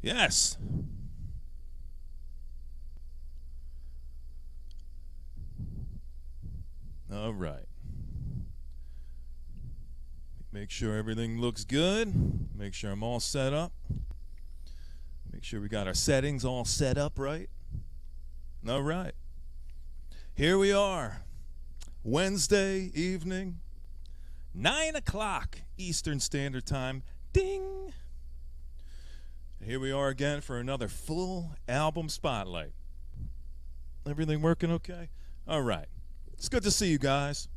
Yes. All right. Make sure everything looks good. Make sure I'm all set up. Make sure we got our settings all set up right. All right. Here we are. Wednesday evening, 9 o'clock Eastern Standard Time. Ding. Here we are again for another full album spotlight. Everything working okay? All right. It's good to see you guys.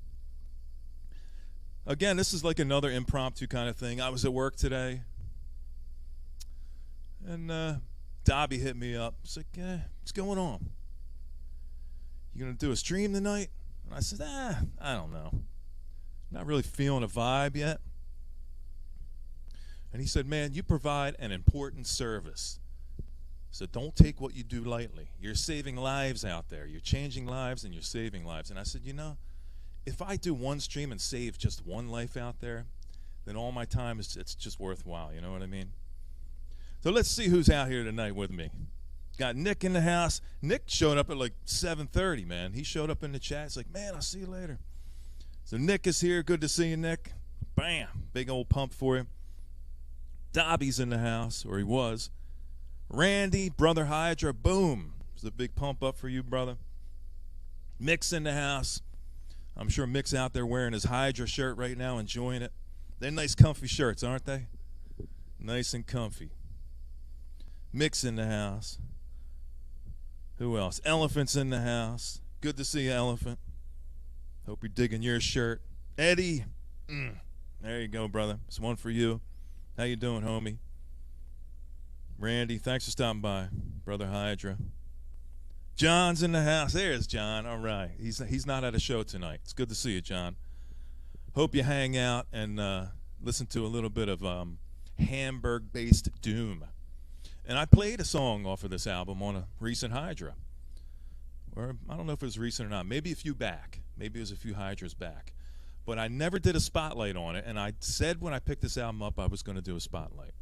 Again, this is like another impromptu kind of thing. I was at work today, and Dobby hit me up. He's like, what's going on? You going to do a stream tonight? And I said, I don't know. Not really feeling a vibe yet. And he said, man, you provide an important service. So don't take what you do lightly. You're saving lives out there. You're changing lives and you're saving lives. And I said, if I do one stream and save just one life out there, then all my time it's just worthwhile. You know what I mean? So let's see who's out here tonight with me. Got Nick in the house. Nick showed up at like 7:30, man. He showed up in the chat. He's like, man, I'll see you later. So Nick is here. Good to see you, Nick. Bam. Big old pump for you. Dobby's in the house, or he was. Randy, Brother Hydra, boom. There's a big pump up for you, brother. Mick's in the house. I'm sure Mick's out there wearing his Hydra shirt right now, enjoying it. They're nice, comfy shirts, aren't they? Nice and comfy. Mick's in the house. Who else? Elephant's in the house. Good to see you, Elephant. Hope you're digging your shirt. Eddie. There you go, brother. It's one for you. How you doing, homie? Randy, thanks for stopping by. Brother Hydra. John's in the house. There's John. All right. He's not at a show tonight. It's good to see you, John. Hope you hang out and listen to a little bit of Hamburg-based doom. And I played a song off of this album on a recent Hydra. Or I don't know if it was recent or not. Maybe a few back. Maybe it was a few Hydras back. But I never did a spotlight on it. And I said when I picked this album up I was going to do a spotlight.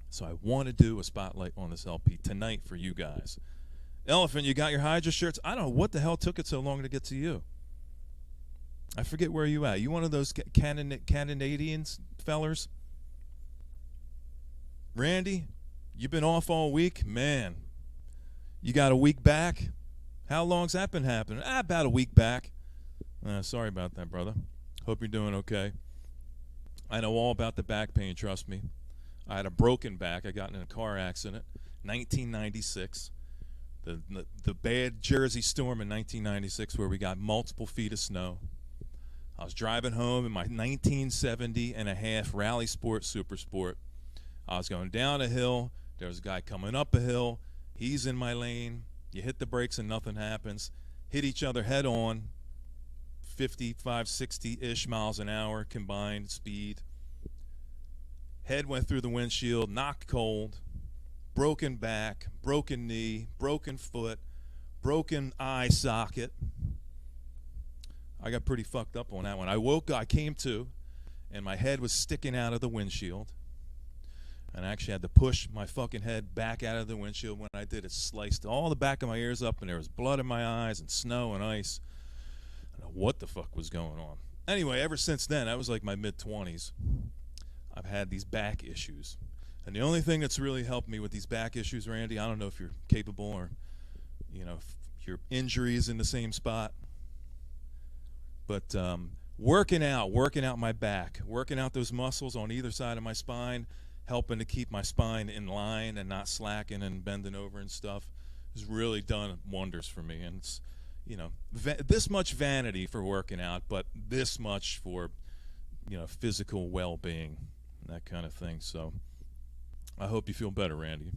So I want to do a spotlight on this LP tonight for you guys. Elephant, you got your Hydra shirts? I don't know what the hell took it so long to get to you. I forget where you at. You one of those Canadians fellers? Randy, you been off all week? Man, you got a week back? How long's that been happening? About a week back. Sorry about that, brother. Hope you're doing okay. I know all about the back pain, trust me. I had a broken back. I got in a car accident, 1996. The bad Jersey storm in 1996 where we got multiple feet of snow. I was driving home in my 1970 and a half Rally Sport Super Sport. I was going down a hill. There was a guy coming up a hill. He's in my lane. You hit the brakes and nothing happens. Hit each other head on. 55, 60-ish miles an hour combined speed. Head went through the windshield, knocked cold, broken back, broken knee, broken foot, broken eye socket. I got pretty fucked up on that one. I came to, and my head was sticking out of the windshield. And I actually had to push my fucking head back out of the windshield. When I did, it sliced all the back of my ears up, and there was blood in my eyes and snow and ice. I don't know what the fuck was going on. Anyway, ever since then, that was like my mid-20s. I've had these back issues. And the only thing that's really helped me with these back issues, Randy, I don't know if you're capable or, if your injury is in the same spot. But working out my back, working out those muscles on either side of my spine, helping to keep my spine in line and not slacking and bending over and stuff has really done wonders for me. And it's, this much vanity for working out, but this much for, physical well-being, that kind of thing. So I hope you feel better, Randy.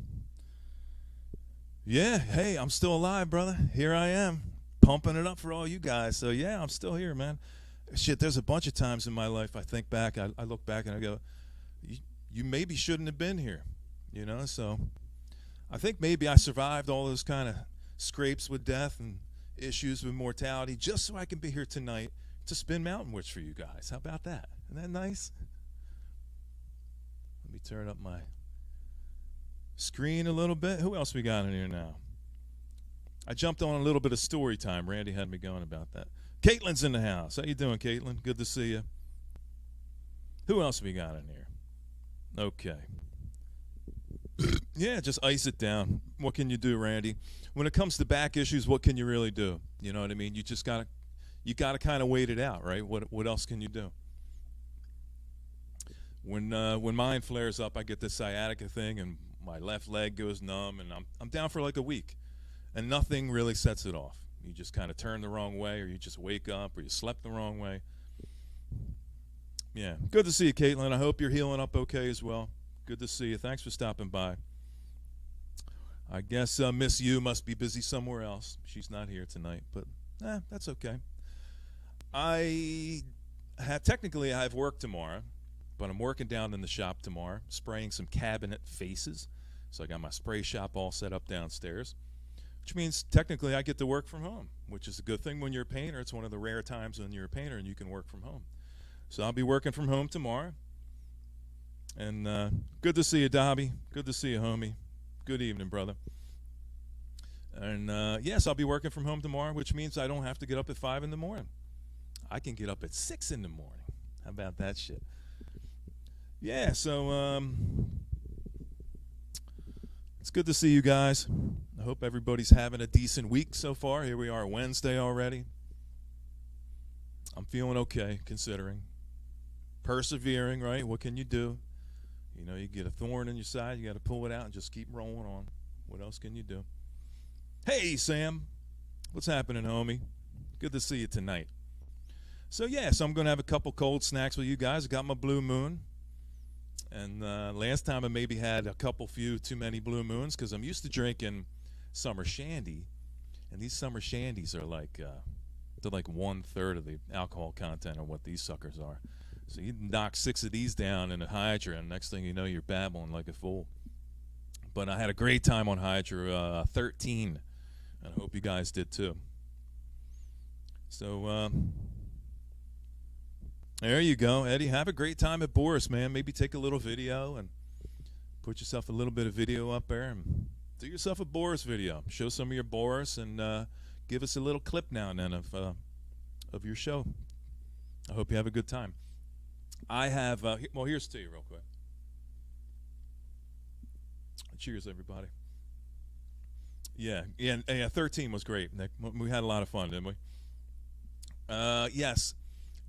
Yeah, hey, I'm still alive, brother. Here I am, pumping it up for all you guys. So yeah, I'm still here, man. Shit, there's a bunch of times in my life I think back, I look back and I go, you maybe shouldn't have been here, so I think maybe I survived all those kind of scrapes with death and issues with mortality just so I can be here tonight to spin Mountain Witch for you guys. How about that? Isn't that nice? Let me turn up my screen a little bit. Who else we got in here now? I jumped on a little bit of story time. Randy had me going about that. Caitlin's in the house. How you doing, Caitlin? Good to see you. Who else we got in here? Okay. Yeah, just ice it down. What can you do, Randy? When it comes to back issues, what can you really do? You know what I mean? You just gotta kind of wait it out, right? What else can you do? When mine flares up, I get this sciatica thing, and my left leg goes numb, and I'm down for like a week, and nothing really sets it off. You just kind of turn the wrong way, or you just wake up, or you slept the wrong way. Yeah, good to see you, Caitlin. I hope you're healing up okay as well. Good to see you. Thanks for stopping by. I guess Miss U must be busy somewhere else. She's not here tonight, but that's okay. Technically I have work tomorrow, but I'm working down in the shop tomorrow, spraying some cabinet faces. So I got my spray shop all set up downstairs, which means technically I get to work from home, which is a good thing when you're a painter. It's one of the rare times when you're a painter and you can work from home. So I'll be working from home tomorrow. And good to see you, Dobby. Good to see you, homie. Good evening, brother. And yes, I'll be working from home tomorrow, which means I don't have to get up at 5 in the morning. I can get up at 6 in the morning. How about that shit? Yeah, so it's good to see you guys. I hope everybody's having a decent week so far. Here we are, Wednesday already. I'm feeling okay, considering. Persevering, right? What can you do? You know, you get a thorn in your side, you got to pull it out and just keep rolling on. What else can you do? Hey, Sam. What's happening, homie? Good to see you tonight. So, yeah, so I'm going to have a couple cold snacks with you guys. I got my Blue Moon. And last time I maybe had a few too many Blue Moons because I'm used to drinking summer shandy. And these summer shandies are like, they're like 1/3 of the alcohol content of what these suckers are. So you knock 6 of these down in a Hydra, and next thing you know, you're babbling like a fool. But I had a great time on Hydra 13, and I hope you guys did too. So there you go, Eddie. Have a great time at Boris, man. Maybe take a little video and put yourself a little bit of video up there and do yourself a Boris video. Show some of your Boris and give us a little clip now and then of your show. I hope you have a good time. I have, well, here's to you real quick. Cheers, everybody. Yeah, 13 was great, Nick. We had a lot of fun, didn't we? Yes,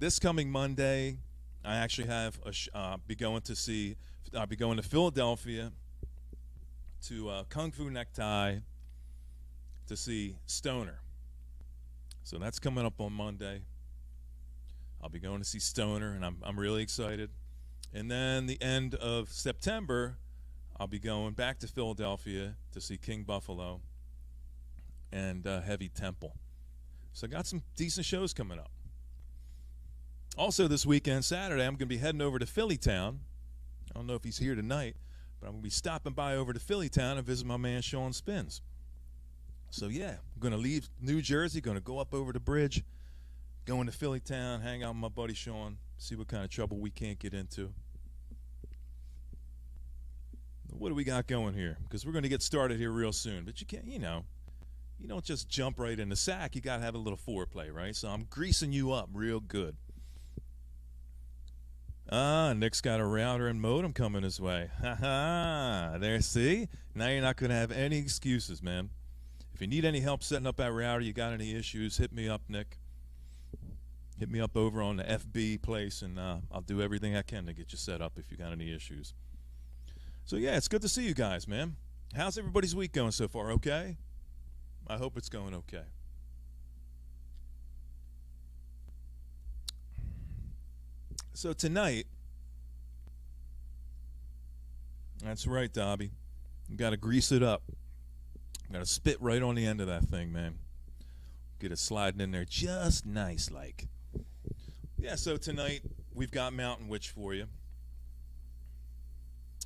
this coming Monday, I actually have I'll be going to Philadelphia to Kung Fu Necktie to see Stoner. So that's coming up on Monday. I'll be going to see Stoner, and I'm really excited. And then the end of September, I'll be going back to Philadelphia to see King Buffalo and Heavy Temple. So I got some decent shows coming up. Also this weekend, Saturday, I'm going to be heading over to Phillytown. I don't know if he's here tonight, but I'm going to be stopping by over to Phillytown and visit my man Sean Spins. So yeah, I'm going to leave New Jersey, going to go up over the bridge, going to Phillytown, hang out with my buddy Sean, see what kind of trouble we can't get into. What do we got going here? Because we're going to get started here real soon. But you can't, you don't just jump right in the sack. You got to have a little foreplay, right? So I'm greasing you up real good. Nick's got a router and modem coming his way. Ha-ha. There, see? Now you're not going to have any excuses, man. If you need any help setting up that router, you got any issues, hit me up, Nick. Hit me up over on the FB place, and I'll do everything I can to get you set up if you got any issues. So, yeah, it's good to see you guys, man. How's everybody's week going so far? Okay? I hope it's going okay. So tonight, that's right, Dobby. You got to grease it up. You got to spit right on the end of that thing, man. Get it sliding in there just nice like. Yeah, so tonight we've got Mountain Witch for you.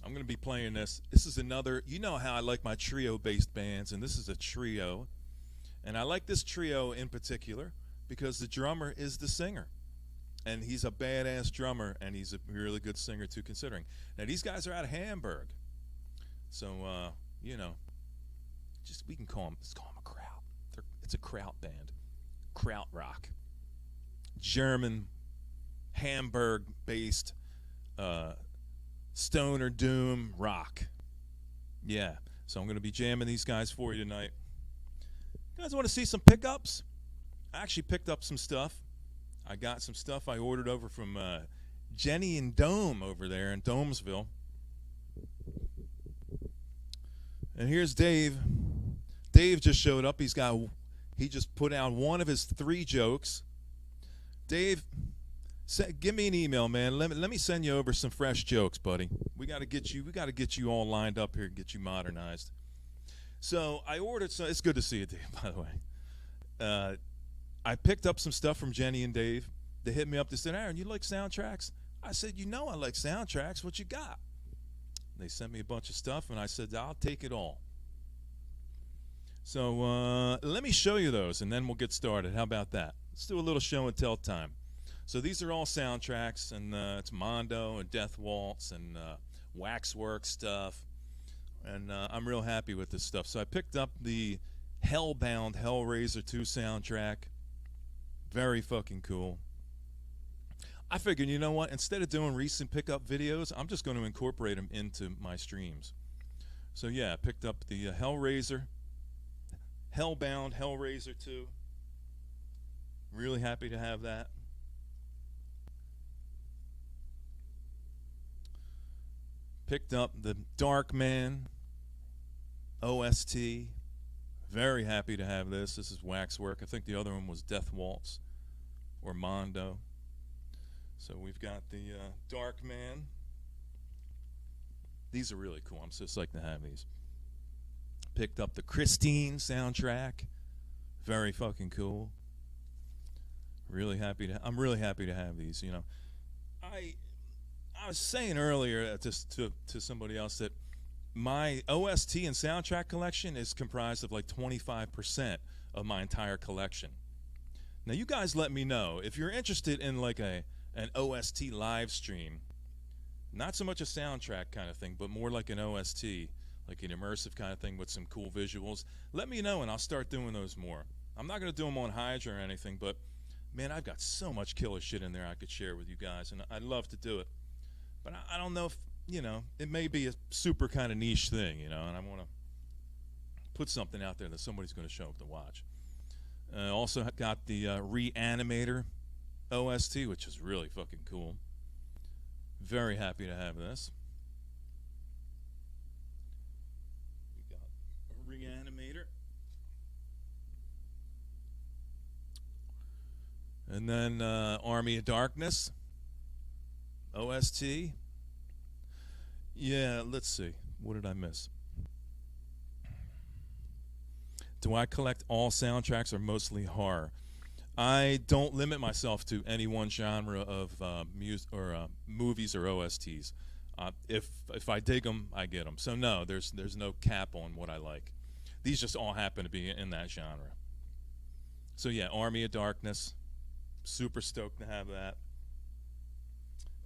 I'm going to be playing this. This is another, you know how I like my trio-based bands, and this is a trio. And I like this trio in particular because the drummer is the singer. And he's a badass drummer, and he's a really good singer, too, considering. Now, these guys are out of Hamburg. So you know, just we can call them. Let's call them a kraut. It's a kraut band, kraut rock, German, Hamburg-based stoner doom rock. Yeah, so I'm gonna be jamming these guys for you tonight. You guys want to see some pickups? I actually picked up some stuff. I got some stuff I ordered over from Jenny and Dome over there in Domesville. And here's Dave. Dave just showed up. He just put out one of his 3 jokes. Dave, give me an email, man. Let me send you over some fresh jokes, buddy. We got to get you all lined up here and get you modernized. So I ordered some. It's good to see you, Dave, by the way. I picked up some stuff from Jenny and Dave. They hit me up. They said, Aaron, you like soundtracks? I said, you know I like soundtracks. What you got? They sent me a bunch of stuff, and I said, I'll take it all. So let me show you those, and then we'll get started. How about that? Let's do a little show and tell time. So these are all soundtracks, and it's Mondo and Death Waltz and Waxwork stuff, and I'm real happy with this stuff. So I picked up the Hellbound Hellraiser 2 soundtrack. Very fucking cool. I figured, you know what? Instead of doing recent pickup videos, I'm just going to incorporate them into my streams. So yeah, I picked up the Hellbound Hellraiser 2. Really happy to have that. Picked up the Darkman OST. Very happy to have this. This is Waxwork. I think the other one was Death Waltz or Mondo. So we've got the Darkman. These are really cool. I'm so psyched to have these. Picked up the Christine soundtrack. Very fucking cool. I'm really happy to have these. You know, I was saying earlier to somebody else that my OST and soundtrack collection is comprised of like 25% of my entire collection. Now you guys let me know if you're interested in like an OST live stream, not so much a soundtrack kind of thing, but more like an OST, like an immersive kind of thing with some cool visuals. Let me know and I'll start doing those more. I'm not going to do them on Hydra or anything, but man, I've got so much killer shit in there I could share with you guys, and I'd love to do it. But I don't know if, you know, it may be a super kind of niche thing, you know, and I want to put something out there that somebody's going to show up to watch. Also got the Reanimator OST, which is really fucking cool. Very happy to have this. We got a Reanimator. And then Army of Darkness OST. Yeah, let's see. What did I miss? Do I collect all soundtracks or mostly horror? I don't limit myself to any one genre of movies or OSTs. If I dig them, I get them. So no, there's no cap on what I like. These just all happen to be in that genre. So yeah, Army of Darkness. Super stoked to have that.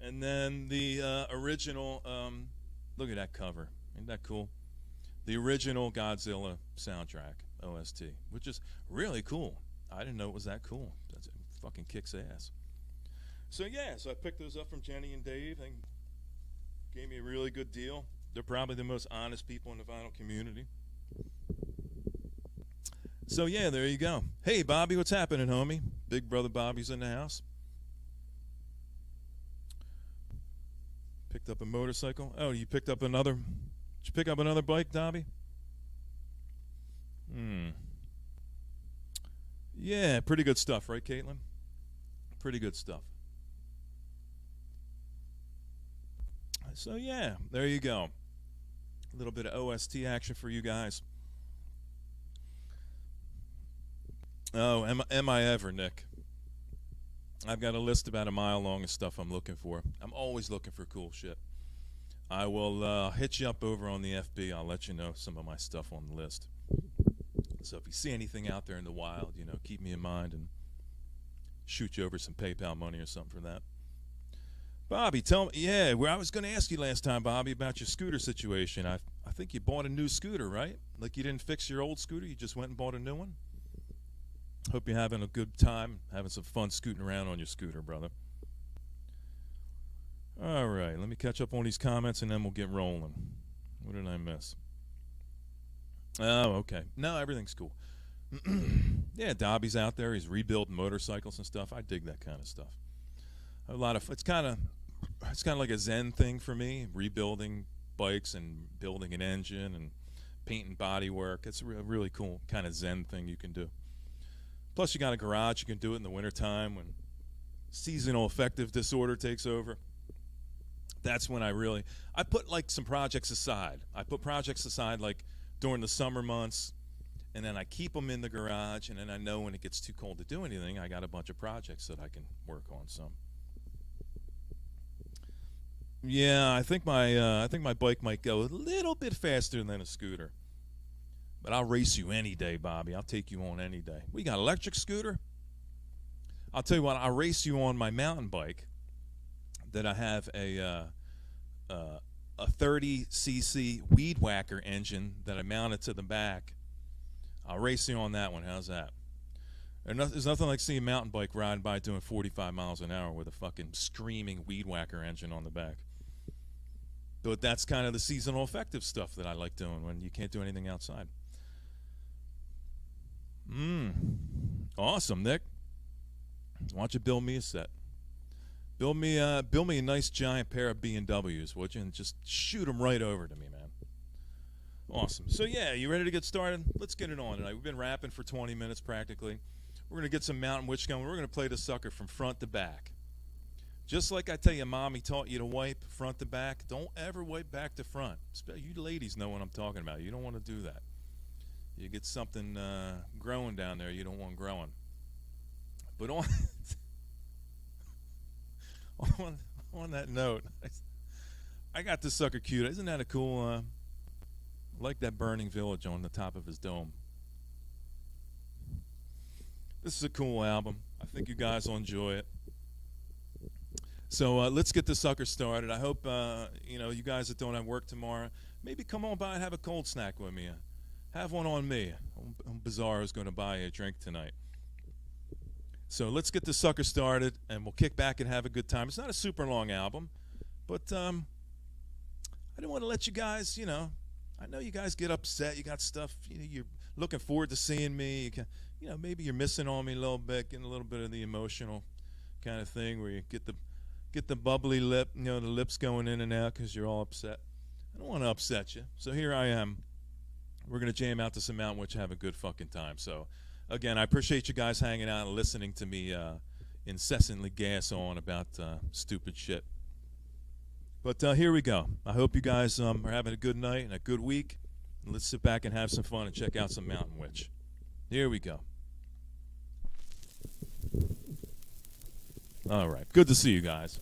And then the original, look at that cover. Isn't that cool? The original Godzilla soundtrack, OST, which is really cool. I didn't know it was that cool. It fucking kicks ass. So yeah, so I picked those up from Jenny and Dave. They gave me a really good deal. They're probably the most honest people in the vinyl community. So yeah, there you go. Hey Bobby, what's happening, homie? Big brother Bobby's in the house. Picked up a motorcycle. Oh, you picked up another. Did you pick up another bike, Dobby? Yeah, pretty good stuff, right, Caitlin? Pretty good stuff. So yeah, there you go. A little bit of OST action for you guys. Oh, am I ever, Nick? I've got a list about a mile long of stuff I'm looking for. I'm always looking for cool shit. I will hit you up over on the FB. I'll let you know some of my stuff on the list. So if you see anything out there in the wild, you know, keep me in mind and shoot you over some PayPal money or something for that. Bobby, tell me, yeah, I was going to ask you last time, Bobby, about your scooter situation. I think you bought a new scooter, right? Like you didn't fix your old scooter, you just went and bought a new one? Hope you're having a good time, having some fun scooting around on your scooter, brother. All right, let me catch up on these comments and then we'll get rolling. What did I miss? Oh, okay. No, everything's cool. Yeah, Dobby's out there. He's rebuilding motorcycles and stuff. I dig that kind of stuff. A lot of it's kind of like a Zen thing for me, rebuilding bikes and building an engine and painting body work. It's a really cool kind of Zen thing you can do. Plus, you got a garage. You can do it in the wintertime when seasonal affective disorder takes over. That's when I put like some projects aside. I put projects aside like during the summer months, and then I keep them in the garage, and then I know when it gets too cold to do anything, I got a bunch of projects that I can work on some. Yeah, I think my bike might go a little bit faster than a scooter. But I'll race you any day, Bobby. I'll take you on any day. We got an electric scooter. I'll tell you what, I'll race you on my mountain bike that I have a 30cc weed whacker engine that I mounted to the back. I'll race you on that one. How's that? There's nothing like seeing a mountain bike riding by doing 45 miles an hour with a fucking screaming weed whacker engine on the back. But that's kind of the seasonal affective stuff that I like doing when you can't do anything outside. Awesome, Nick. Why don't you build me a set? Build me a nice giant pair of BMWs, would you? And just shoot them right over to me, man. Awesome. So yeah, you ready to get started? Let's get it on tonight. We've been rapping for 20 minutes practically. We're gonna get some Mountain Witch going. We're gonna play the sucker from front to back. Just like I tell you, Mommy taught you to wipe front to back. Don't ever wipe back to front. You ladies know what I'm talking about. You don't want to do that. You get something growing down there you don't want growing. But on that note, I got this sucker cute. Isn't that a cool? I like that burning village on the top of his dome. This is a cool album. I think you guys will enjoy it. So let's get the sucker started. I hope you guys that don't have work tomorrow, maybe come on by and have a cold snack with me. Have one on me. Bizarro's going to buy you a drink tonight. So let's get the sucker started, and we'll kick back and have a good time. It's not a super long album, but I didn't want to let you guys, I know you guys get upset. You got stuff, you're looking forward to seeing me. Maybe you're missing on me a little bit, getting a little bit of the emotional kind of thing where you get the bubbly lip, the lips going in and out because you're all upset. I don't want to upset you. So here I am. We're going to jam out to some Mountain Witch and have a good fucking time. So, again, I appreciate you guys hanging out and listening to me incessantly gas on about stupid shit. But here we go. I hope you guys are having a good night and a good week. Let's sit back and have some fun and check out some Mountain Witch. Here we go. All right. Good to see you guys.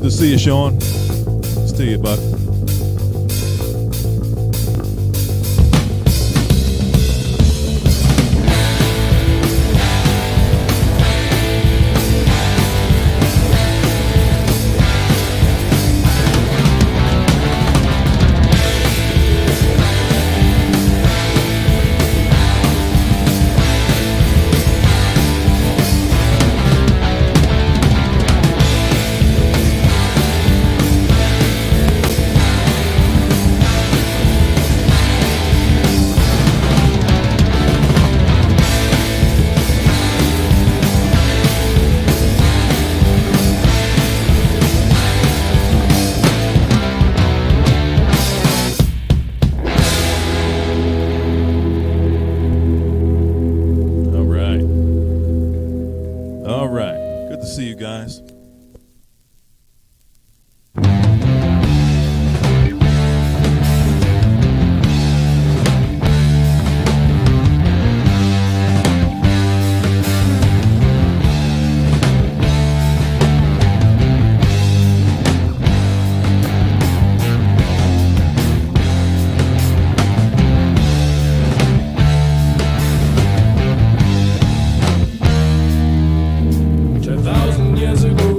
to see you, Sean. See you, bud. All right. Good to see you guys. Years ago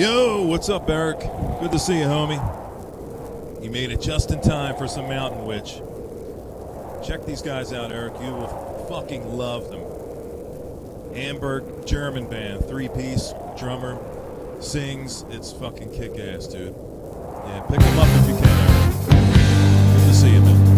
Yo, what's up, Eric? Good to see you, homie. You made it just in time for some Mountain Witch. Check these guys out, Eric. You will fucking love them. Hamburg, German band, 3-piece, drummer, sings. It's fucking kick-ass, dude. Yeah, pick them up if you can, Eric. Good to see you, man.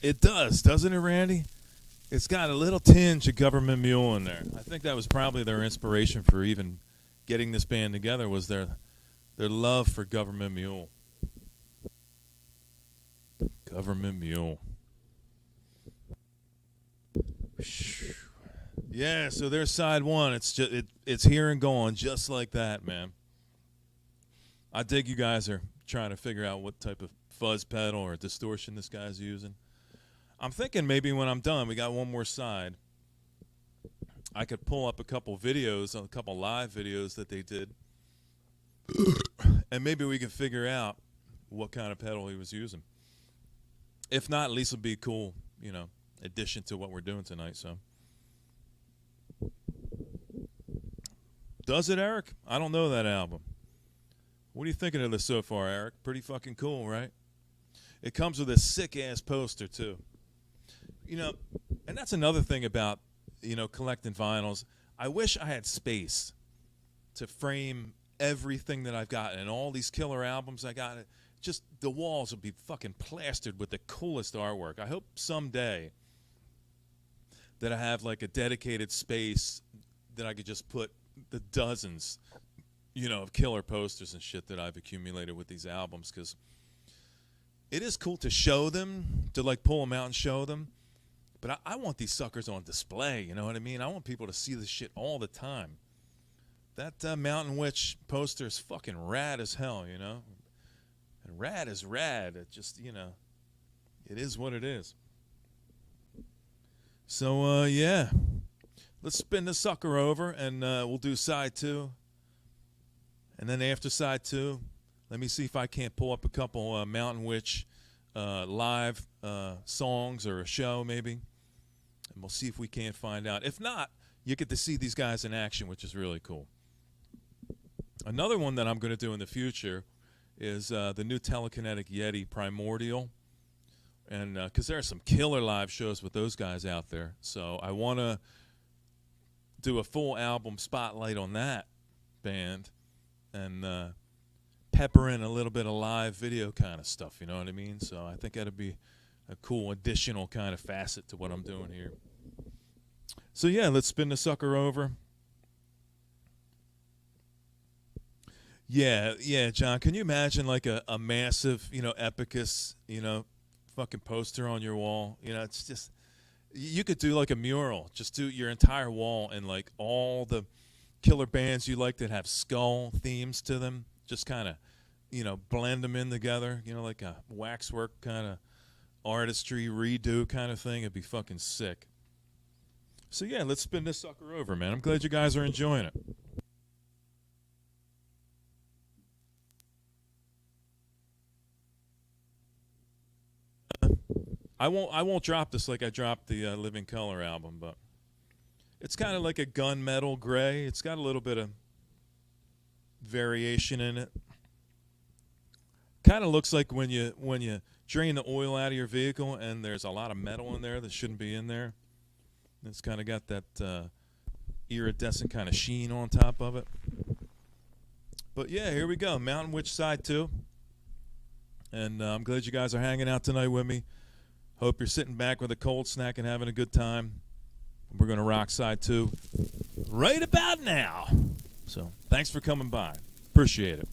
It does, doesn't it, Randy? It's got a little tinge of Government Mule in there. I think that was probably their inspiration for even getting this band together, was their love for Government Mule. Government Mule. Yeah, so there's side one. It's just it's here and gone just like that, man. I dig you guys are trying to figure out what type of fuzz pedal or distortion this guy's using. I'm thinking maybe when I'm done, we got one more side, I could pull up a couple videos, a couple live videos that they did, and maybe we can figure out what kind of pedal he was using. If not, at least it'll be a cool, addition to what we're doing tonight. So, does it, Eric? I don't know that album. What are you thinking of this so far, Eric? Pretty fucking cool, right? It comes with a sick-ass poster, too. And that's another thing about, collecting vinyls. I wish I had space to frame everything that I've got and all these killer albums I got. Just the walls would be fucking plastered with the coolest artwork. I hope someday that I have like a dedicated space that I could just put the dozens, of killer posters and shit that I've accumulated with these albums, because it is cool to show them, to like pull them out and show them. But I want these suckers on display, you know what I mean? I want people to see this shit all the time. That Mountain Witch poster is fucking rad as hell, And rad is rad. It just, it is what it is. So, yeah. Let's spin the sucker over, and we'll do side two. And then after side two, let me see if I can't pull up a couple Mountain Witch live songs or a show maybe, and we'll see if we can't find out. If not, you get to see these guys in action, which is really cool. Another one that I'm going to do in the future is the new Telekinetic Yeti Primordial, and because there are some killer live shows with those guys out there, so I want to do a full album spotlight on that band, and pepper in a little bit of live video kind of stuff, you know what I mean? So I think that'd be a cool additional kind of facet to what I'm doing here. So yeah, let's spin the sucker over. Yeah, John, can you imagine like a massive, Epicus, fucking poster on your wall? It's just, you could do like a mural, just do your entire wall and like all the killer bands you like that have skull themes to them. Just kind of, blend them in together, like a waxwork kind of artistry redo kind of thing. It'd be fucking sick. So yeah, let's spin this sucker over, man. I'm glad you guys are enjoying it. I won't drop this like I dropped the Living Color album, but it's kind of like a gunmetal gray. It's got a little bit of variation in it. Kind of looks like when you drain the oil out of your vehicle and there's a lot of metal in there that shouldn't be in there. It's kind of got that iridescent kind of sheen on top of it. But yeah, here we go, Mountain Witch side 2. And I'm glad you guys are hanging out tonight with me. Hope you're sitting back with a cold snack and having a good time. We're going to rock side 2 right about now. So thanks for coming by. Appreciate it.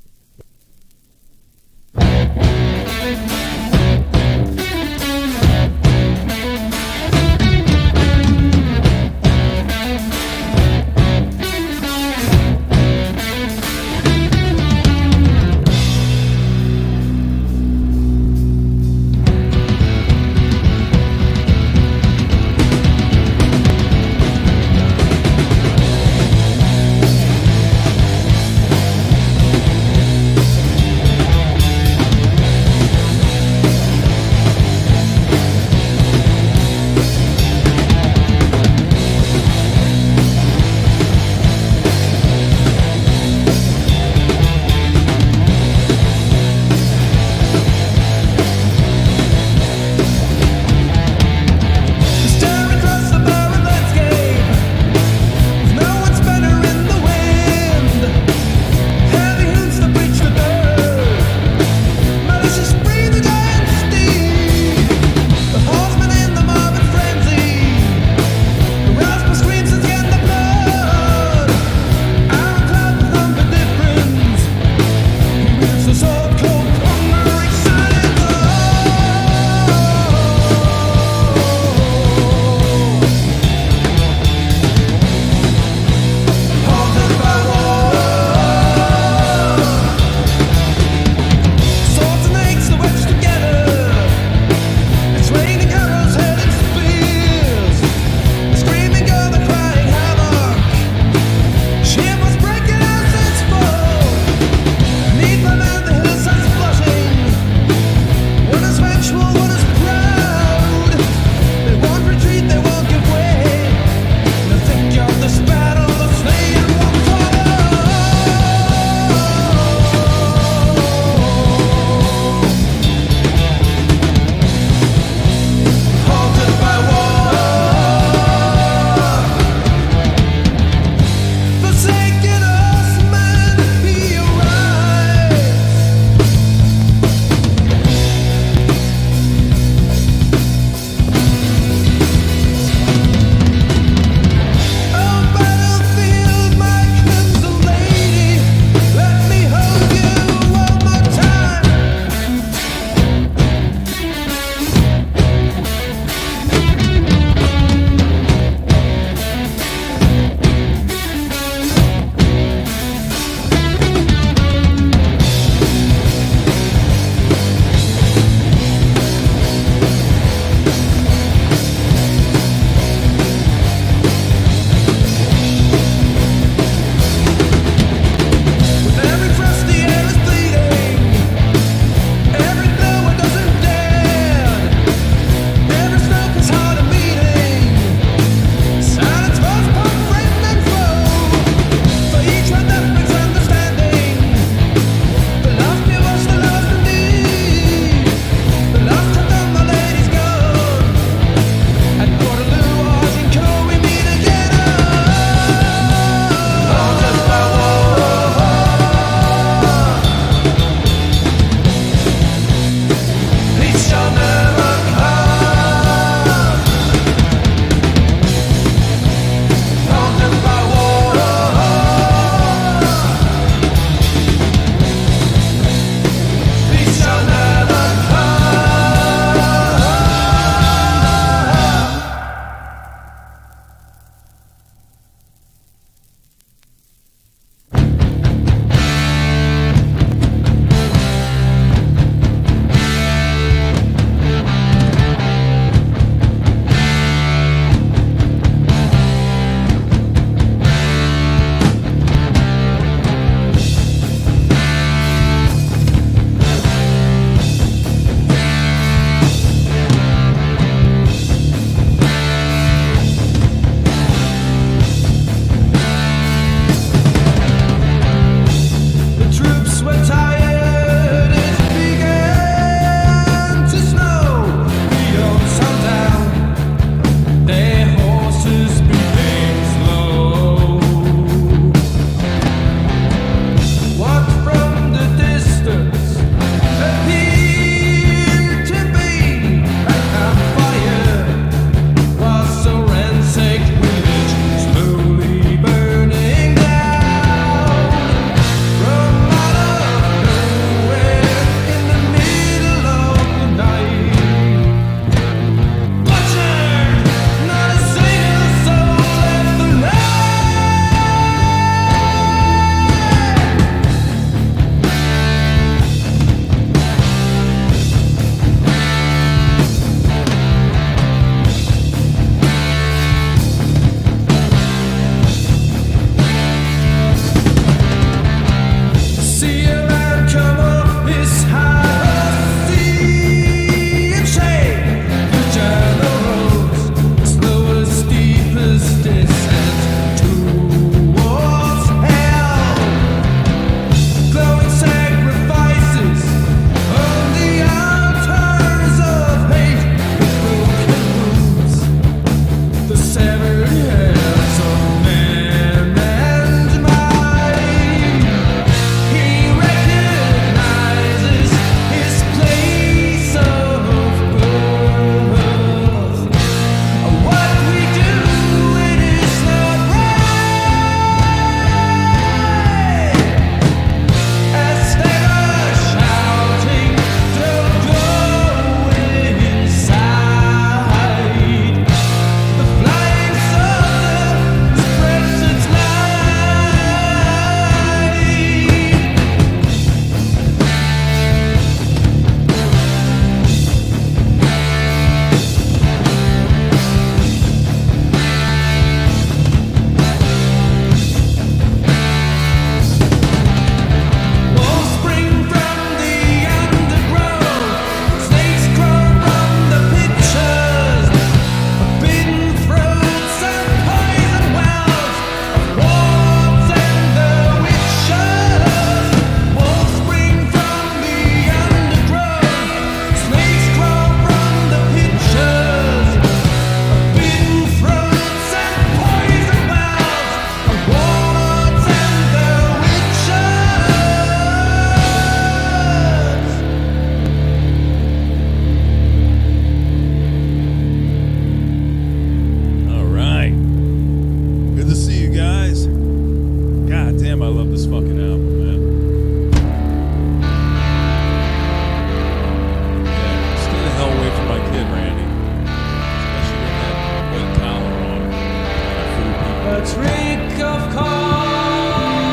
trick of cards,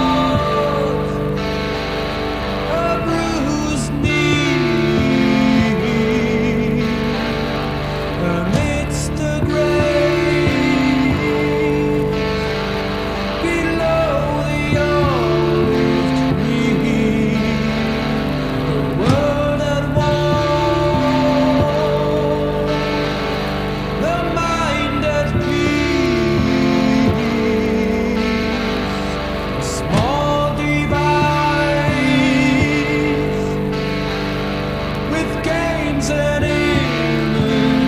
a bruised knee, amidst the grave, below the olive tree, the world at war, the mind at peace, a small device with games and imagery.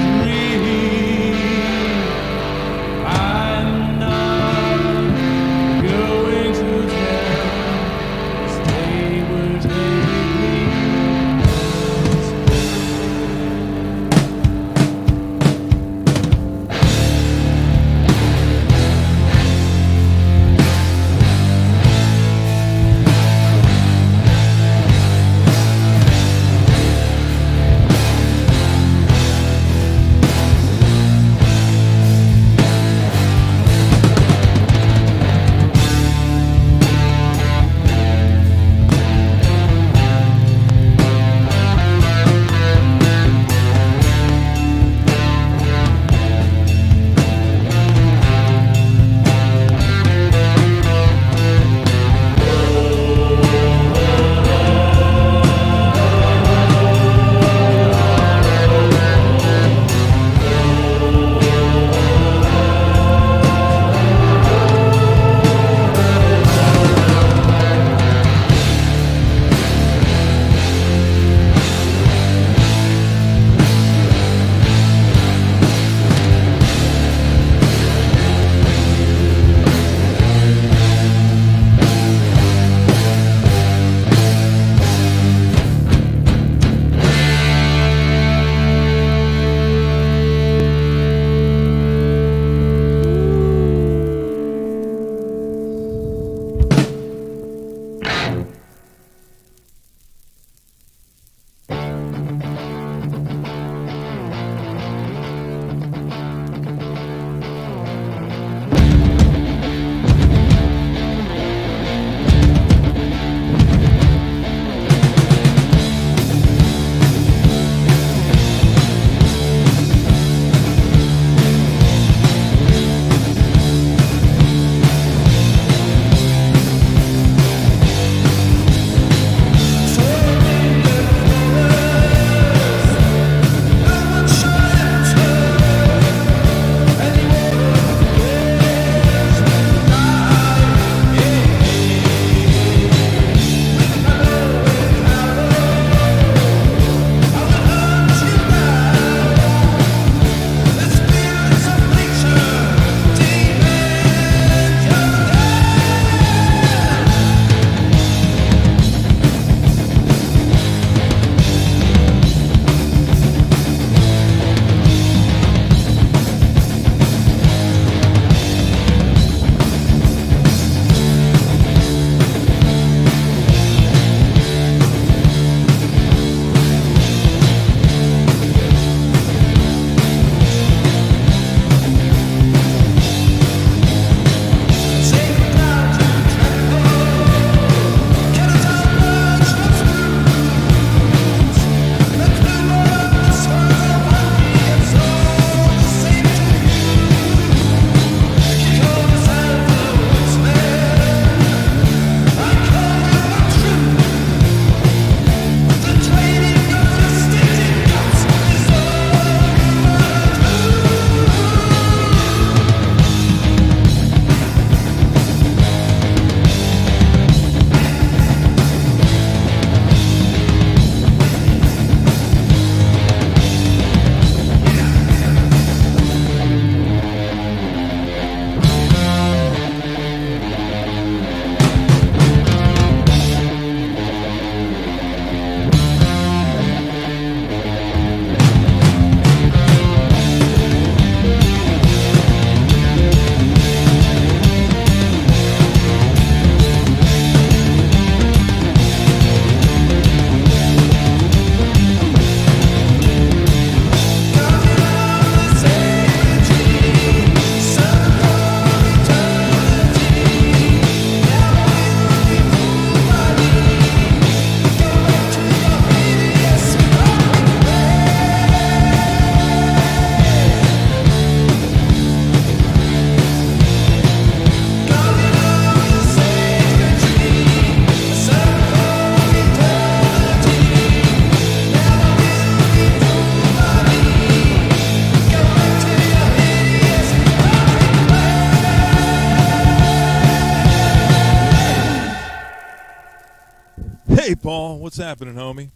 Paul, what's happening, homie?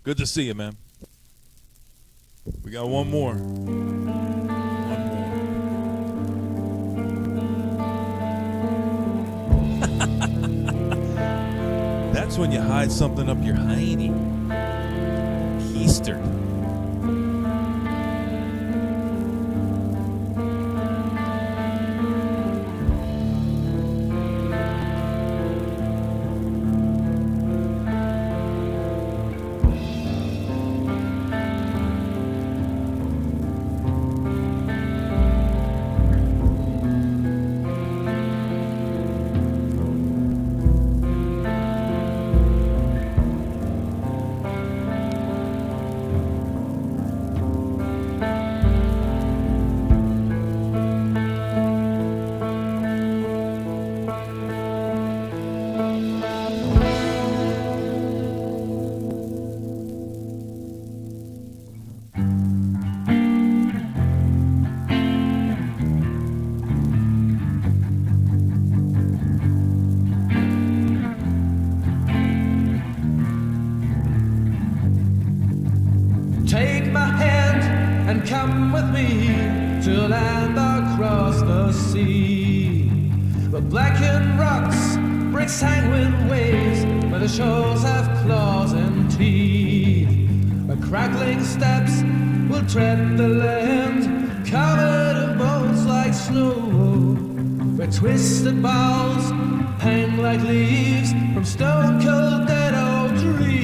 Good to see you, man. We got one more. One more. That's when you hide something up your hiney. Keister. Take my hand and come with me to land across the sea. Where blackened rocks, bricks hang with waves, where the shores have claws and teeth. Where crackling steps will tread the land, covered in bones like snow. Where twisted boughs hang like leaves from stone cold dead old trees.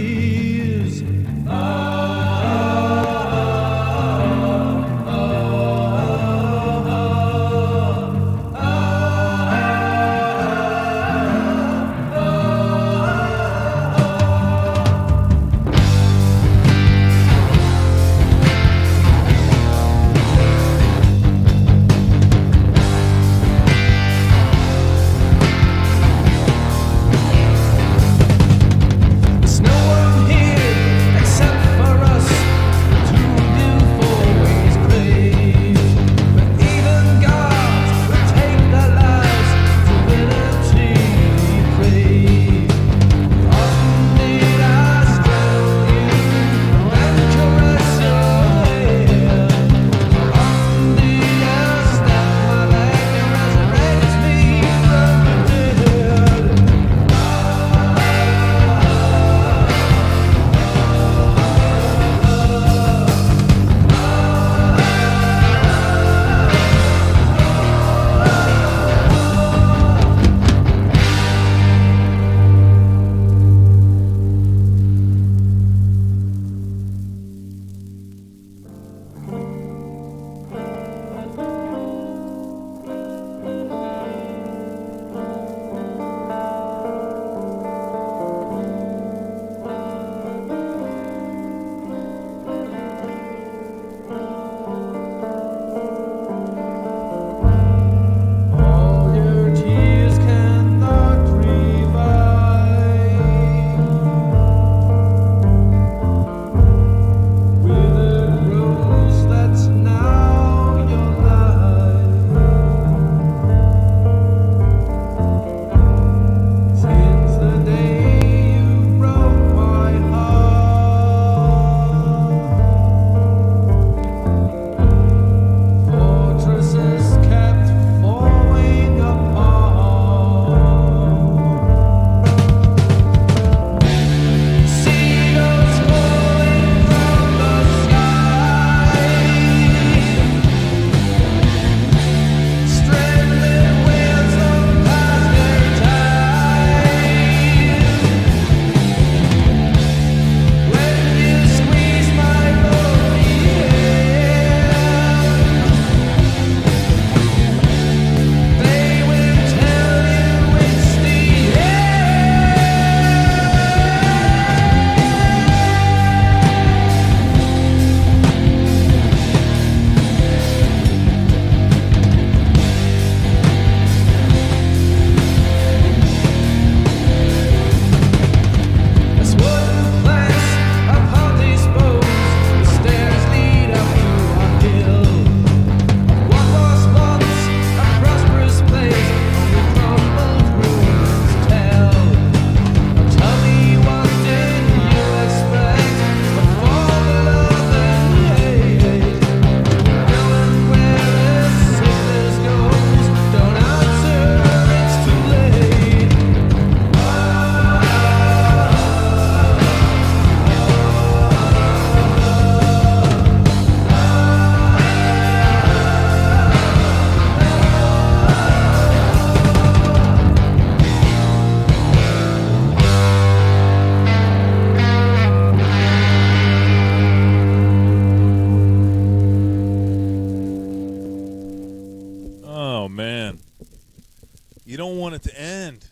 You don't want it to end.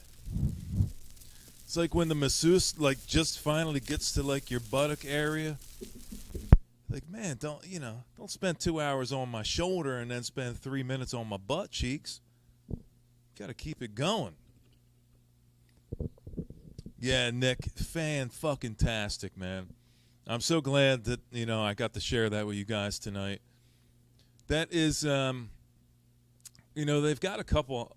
It's like when the masseuse like just finally gets to like your buttock area. Like, man, don't spend 2 hours on my shoulder and then spend 3 minutes on my butt cheeks. Got to keep it going. Yeah, Nick, fan-fucking-tastic, man. I'm so glad that, I got to share that with you guys tonight. That is, they've got a couple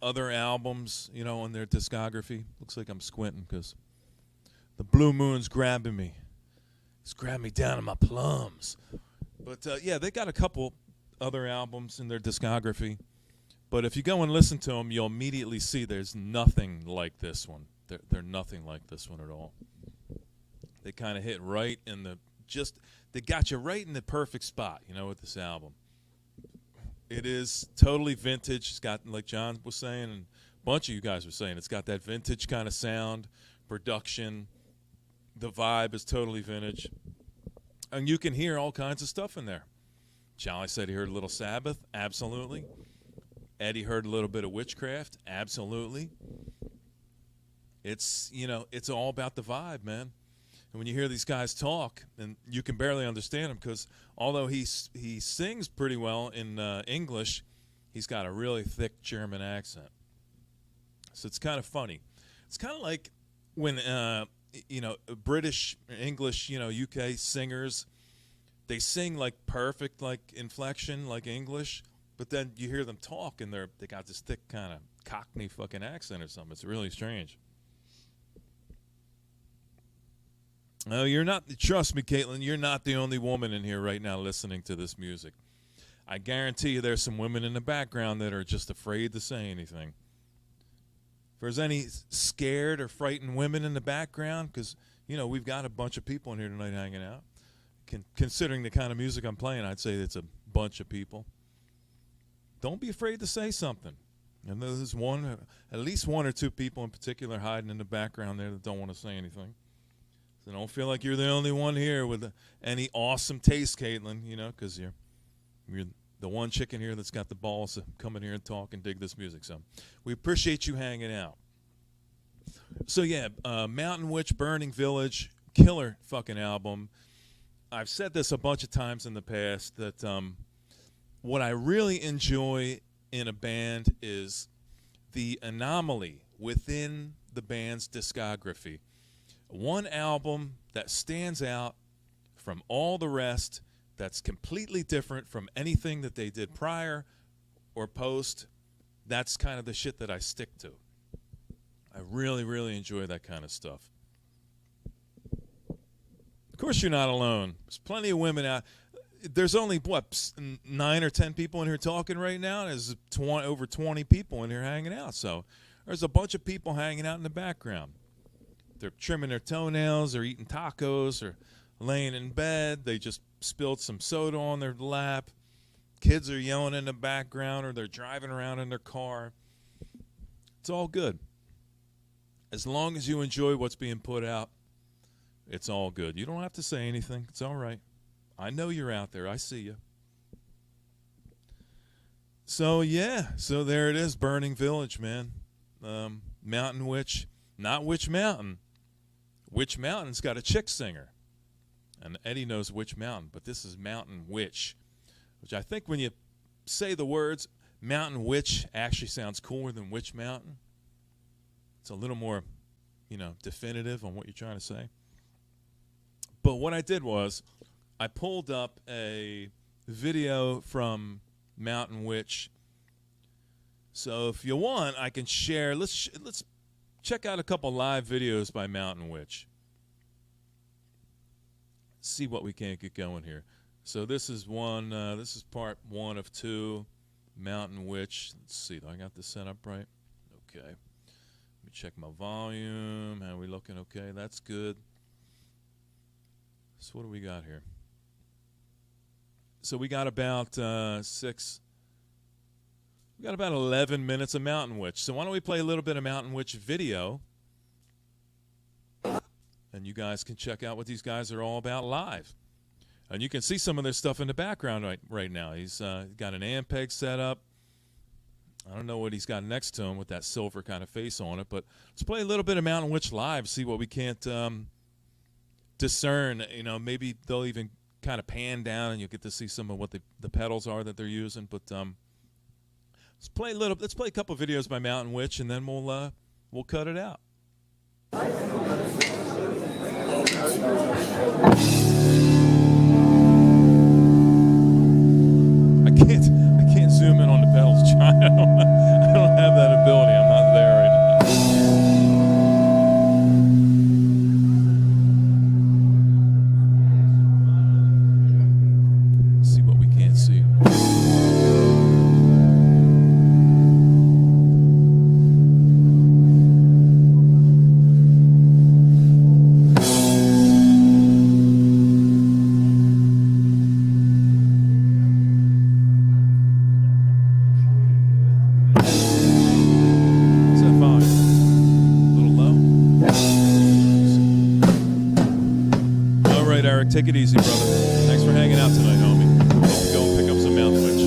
other albums, on their discography. Looks like I'm squinting because the blue moon's grabbing me. It's grabbing me down to my plums. But, they got a couple other albums in their discography. But if you go and listen to them, you'll immediately see there's nothing like this one. They're nothing like this one at all. They kind of hit right in they got you right in the perfect spot, with this album. It is totally vintage. It's got, like John was saying, and a bunch of you guys were saying, it's got that vintage kind of sound, production. The vibe is totally vintage. And you can hear all kinds of stuff in there. Charlie said he heard a little Sabbath. Absolutely. Eddie heard a little bit of Witchcraft. Absolutely. It's, it's all about the vibe, man. And when you hear these guys talk, and you can barely understand him because although he sings pretty well in English, he's got a really thick German accent. So it's kind of funny. It's kind of like when, British, English, UK singers, they sing like perfect, like inflection, like English, but then you hear them talk and they got this thick kind of Cockney fucking accent or something. It's really strange. No, you're not. Trust me, Caitlin, you're not the only woman in here right now listening to this music. I guarantee you there's some women in the background that are just afraid to say anything. If there's any scared or frightened women in the background, because, we've got a bunch of people in here tonight hanging out. Considering the kind of music I'm playing, I'd say it's a bunch of people. Don't be afraid to say something. And there's at least one or two people in particular hiding in the background there that don't want to say anything. So don't feel like you're the only one here with any awesome taste, Caitlin, because you're the one chick in here that's got the balls to come in here and talk and dig this music. So we appreciate you hanging out. So, Mountain Witch, Burning Village, killer fucking album. I've said this a bunch of times in the past that what I really enjoy in a band is the anomaly within the band's discography. One album that stands out from all the rest, that's completely different from anything that they did prior or post. That's kind of the shit that I stick to. I really, really enjoy that kind of stuff. Of course, you're not alone. There's plenty of women out. There's only, 9 or 10 people in here talking right now? There's over 20 people in here hanging out. So there's a bunch of people hanging out in the background. They're trimming their toenails, or eating tacos, or laying in bed. They just spilled some soda on their lap. Kids are yelling in the background, or they're driving around in their car. It's all good. As long as you enjoy what's being put out, it's all good. You don't have to say anything. It's all right. I know you're out there. I see you. So, so there it is, Burning Village, man. Mountain Witch. Not Witch Mountain. Witch Mountain's got a chick singer. And Eddie knows Witch Mountain, but this is Mountain Witch, which I think when you say the words Mountain Witch actually sounds cooler than Witch Mountain. It's a little more, definitive on what you're trying to say. But what I did was I pulled up a video from Mountain Witch. So if you want, I can share. Let's check out a couple live videos by Mountain Witch. See what we can get going here. So this is one. This is part 1 of 2. Mountain Witch. Let's see. Do I got this set up right? Okay. Let me check my volume. How are we looking? Okay, that's good. So what do we got here? So we got about 11 minutes of Mountain Witch. So why don't we play a little bit of Mountain Witch video, and you guys can check out what these guys are all about live. And you can see some of their stuff in the background right now. He's got an Ampeg set up. I don't know what he's got next to him with that silver kind of face on it, but let's play a little bit of Mountain Witch live, see what we can't discern. You know, maybe they'll even kind of pan down and you'll get to see some of what the pedals are that they're using. But let's play a couple videos by Mountain Witch, and then we'll cut it out. I can't zoom in on the pedals, John. I don't have that ability. I'm not there right now. See what we can't see. Take it easy, brother. Thanks for hanging out tonight, homie. Hope you go and pick up some Mountain Witch.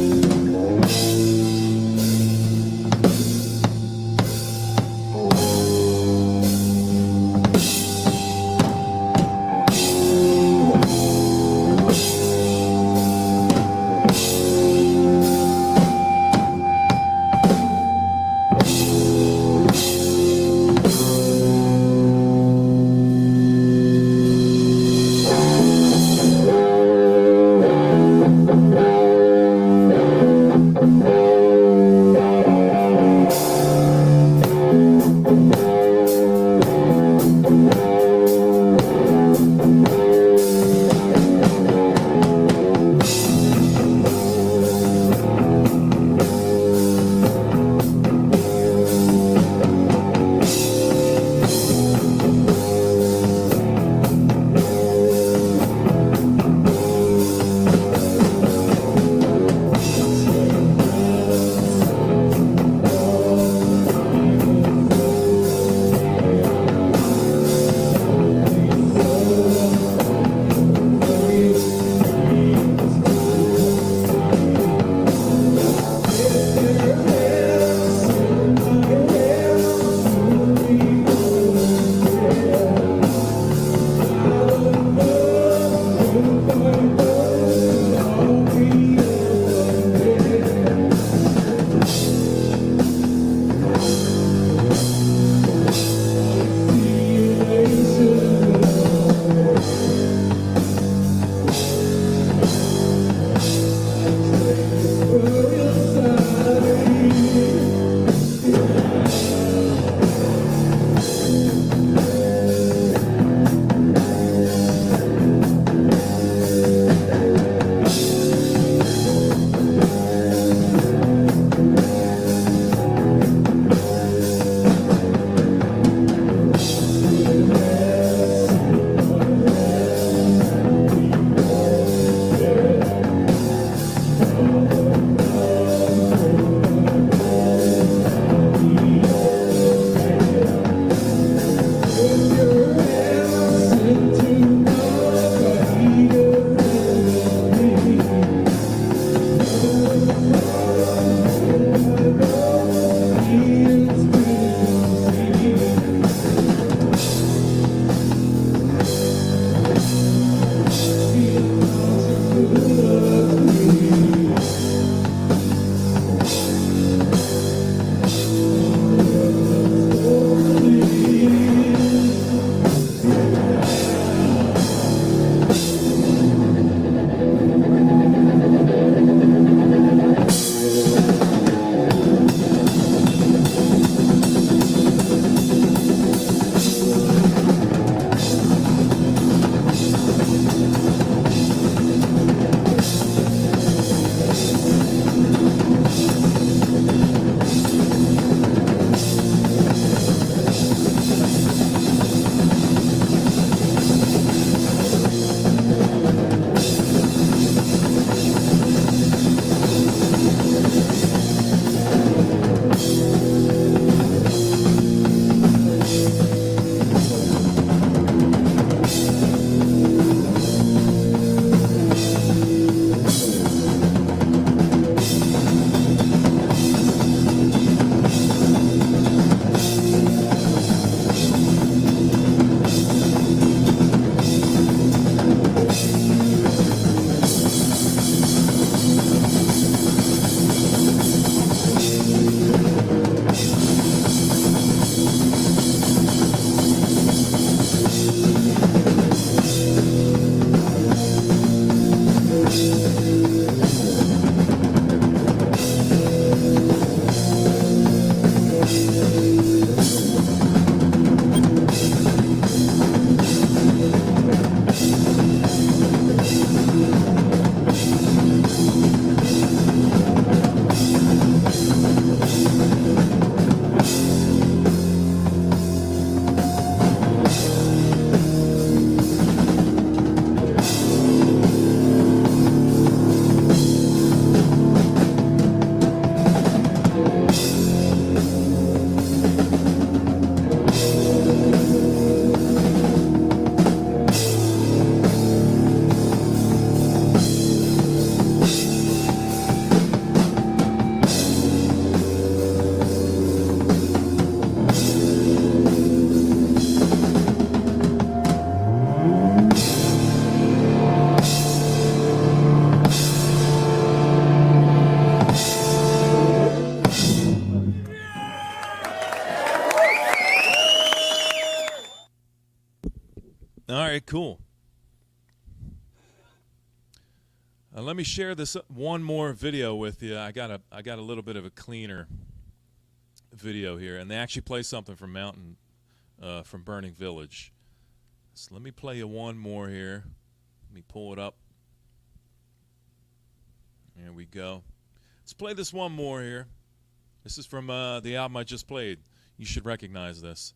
cool. Let me share this one more video with you. I got a little bit of a cleaner video here, and they actually play something from from Burning Village. So let me play you one more here. Let me pull it up. There we go. Let's play this one more here. This is from the album I just played. You should recognize this.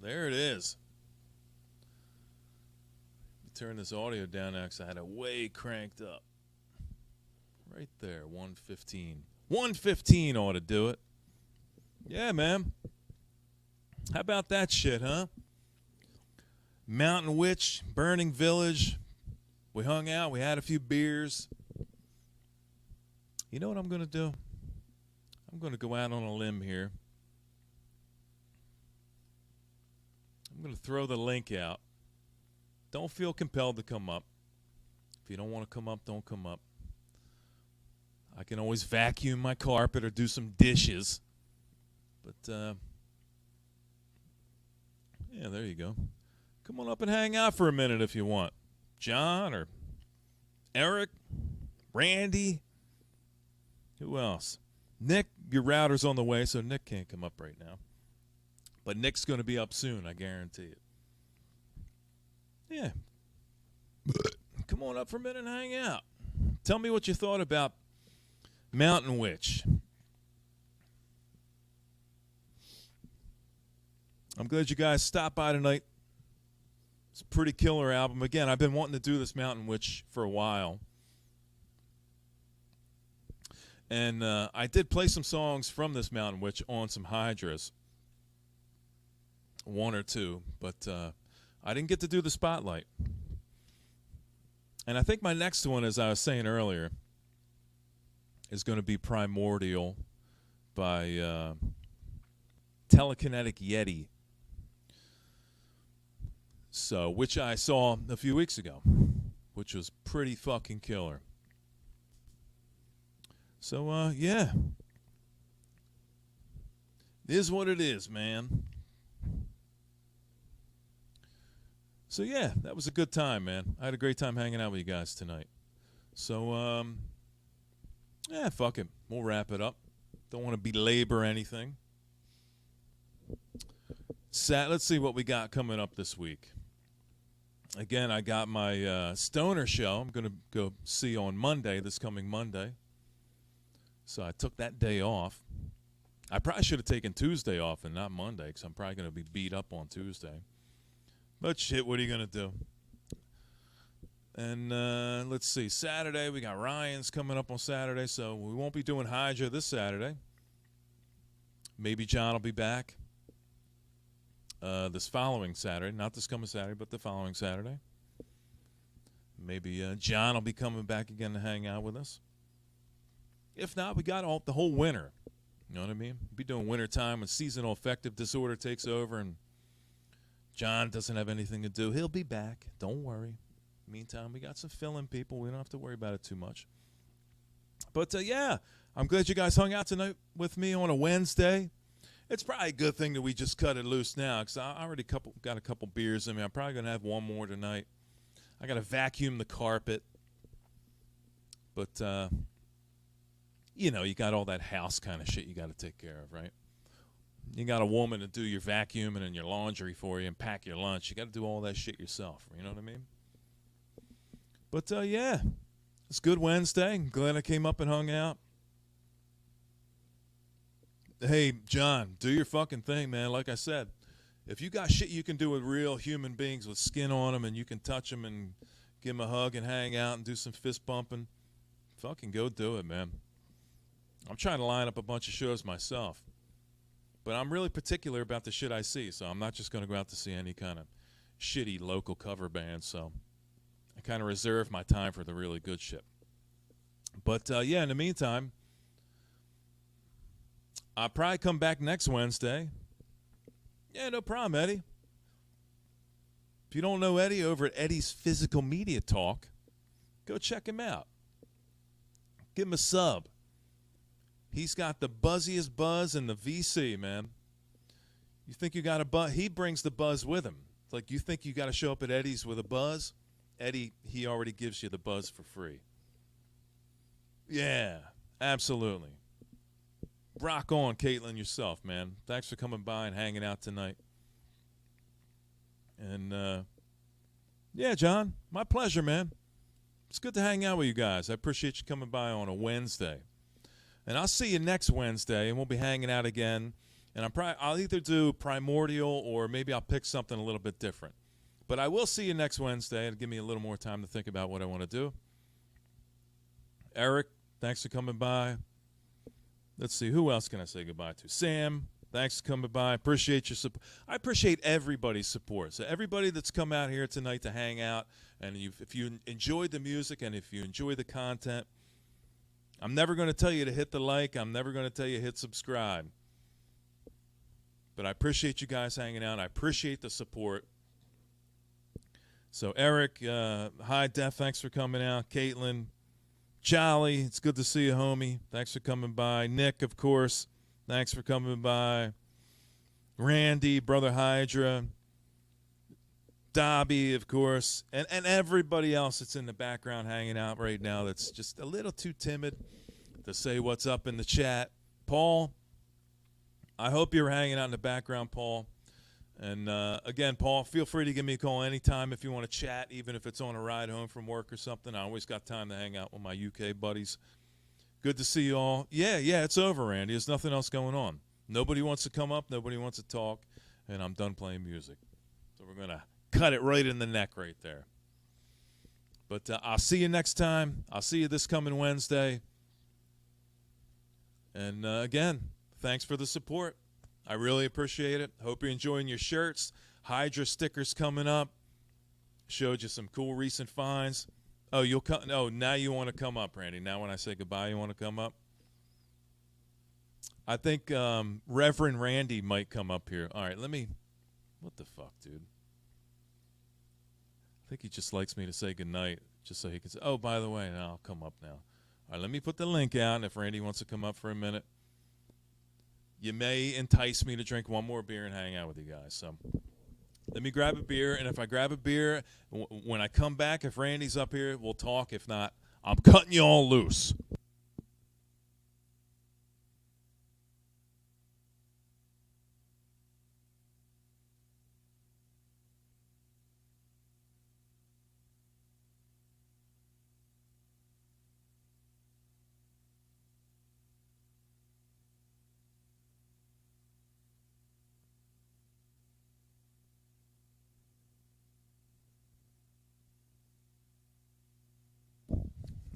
There it is. Turn this audio down now because I had it way cranked up. Right there, 115. 115 ought to do it. Yeah, man. How about that shit, huh? Mountain Witch, Burning Village. We hung out. We had a few beers. You know what I'm going to do? I'm going to go out on a limb here. I'm going to throw the link out. Don't feel compelled to come up. If you don't want to come up, don't come up. I can always vacuum my carpet or do some dishes. But, yeah, there you go. Come on up and hang out for a minute if you want. John or Eric, Randy, who else? Nick, your router's on the way, so Nick can't come up right now. But Nick's going to be up soon, I guarantee it. Yeah. Come on up for a minute and hang out. Tell me what you thought about Mountain Witch. I'm glad you guys stopped by tonight. It's a pretty killer album. Again, I've been wanting to do this Mountain Witch for a while. And I did play some songs from this Mountain Witch on some Hydras. One or two. But I didn't get to do the spotlight. And I think my next one, as I was saying earlier, is going to be Primordial by Telekinetic Yeti. So, which I saw a few weeks ago, which was pretty fucking killer. So, yeah. It is what it is, man. So, yeah, that was a good time, man. I had a great time hanging out with you guys tonight. So, yeah, fuck it. We'll wrap it up. Don't want to belabor anything. Let's see what we got coming up this week. Again, I got my Stoner show I'm going to go see on Monday, this coming Monday. So I took that day off. I probably should have taken Tuesday off and not Monday because I'm probably going to be beat up on Tuesday. But shit, what are you going to do? And let's see, Saturday, we got Ryan's coming up on Saturday, so we won't be doing Hydra this Saturday. Maybe John will be back this following Saturday. Not this coming Saturday, but the following Saturday. Maybe John will be coming back again to hang out with us. If not, we got the whole winter. You know what I mean? We'll be doing winter time when seasonal affective disorder takes over and John doesn't have anything to do. He'll be back. Don't worry. Meantime, we got some fill-in people. We don't have to worry about it too much. But, yeah, I'm glad you guys hung out tonight with me on a Wednesday. It's probably a good thing that we just cut it loose now because I already got a couple beers in me. I'm probably going to have one more tonight. I got to vacuum the carpet. But, you know, you got all that house kind of shit you got to take care of, right? You got a woman to do your vacuuming and your laundry for you and pack your lunch. You got to do all that shit yourself. You know what I mean? But, yeah, it's good Wednesday. I'm glad I came up and hung out. Hey, John, do your fucking thing, man. Like I said, if you got shit you can do with real human beings with skin on them and you can touch them and give them a hug and hang out and do some fist bumping, fucking go do it, man. I'm trying to line up a bunch of shows myself. But I'm really particular about the shit I see, so I'm not just going to go out to see any kind of shitty local cover band, so I kind of reserve my time for the really good shit. But, yeah, in the meantime, I'll probably come back next Wednesday. Yeah, no problem, Eddie. If you don't know Eddie over at Eddie's Physical Media Talk, go check him out. Give him a sub. He's got the buzziest buzz in the VC, man. You think you got a buzz? He brings the buzz with him. It's like you think you got to show up at Eddie's with a buzz. Eddie, he already gives you the buzz for free. Yeah, absolutely. Rock on, Caitlin, yourself, man. Thanks for coming by and hanging out tonight. And, yeah, John, my pleasure, man. It's good to hang out with you guys. I appreciate you coming by on a Wednesday. And I'll see you next Wednesday, and we'll be hanging out again. And I'll either do Primordial or maybe I'll pick something a little bit different. But I will see you next Wednesday. It'll give me a little more time to think about what I want to do. Eric, thanks for coming by. Let's see, who else can I say goodbye to? Sam, Thanks for coming by. I appreciate your support. I appreciate everybody's support. So everybody that's come out here tonight to hang out, and if you enjoyed the music and if you enjoy the content, I'm never going to tell you to hit the like. I'm never going to tell you to hit subscribe. But I appreciate you guys hanging out. I appreciate the support. So Eric, Hi Def, thanks for coming out. Caitlin, Charlie, it's good to see you, homie. Thanks for coming by. Nick, of course, thanks for coming by. Randy, Brother Hydra, Dobby, of course, and everybody else that's in the background hanging out right now that's just a little too timid to say what's up in the chat. Paul, I hope you're hanging out in the background, Paul. And again, Paul, feel free to give me a call anytime if you want to chat, even if it's on a ride home from work or something. I always got time to hang out with my UK buddies. Good to see you all. Yeah, it's over, Randy. There's nothing else going on. Nobody wants to come up. Nobody wants to talk. And I'm done playing music. So we're going to cut it right in the neck right there. But I'll see you next time. I'll see you this coming Wednesday. And again, thanks for the support. I really appreciate it. Hope you're enjoying your shirts. Hydra stickers coming up. Showed you some cool recent finds. Oh, you'll come. Oh, now you want to come up, Randy. Now when I say goodbye, you want to come up? I think Reverend Randy might come up here. All right, let me. What the fuck, dude? I think he just likes me to say goodnight just so he can say, oh, by the way, now I'll come up now. All right, let me put the link out, and if Randy wants to come up for a minute, you may entice me to drink one more beer and hang out with you guys. So let me grab a beer, and if I grab a beer, when I come back, if Randy's up here, we'll talk. If not, I'm cutting you all loose.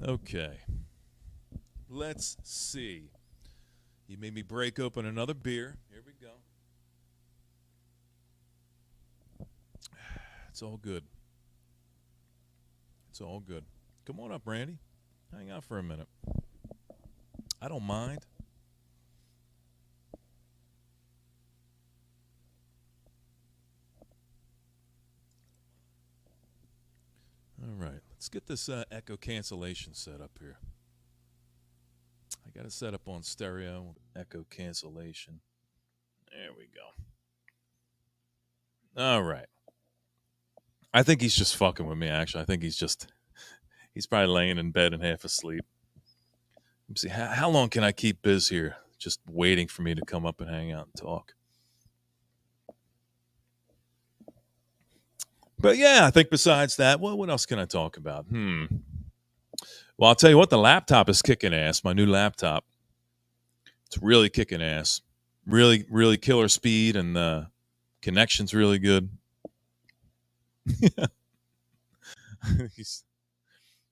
Okay. Let's see. You made me break open another beer. Here we go. It's all good. It's all good. Come on up, Randy. Hang out for a minute. I don't mind. All right. Let's get this echo cancellation set up here. I got it set up on stereo. Echo cancellation. There we go. All right. I think he's just fucking with me, actually. I think he's probably laying in bed and half asleep. Let's see, how long can I keep Biz here just waiting for me to come up and hang out and talk? But yeah, I think besides that, well, what else can I talk about? Well, I'll tell you what, the laptop is kicking ass. My new laptop. It's really kicking ass. Really, really killer speed, and the connection's really good.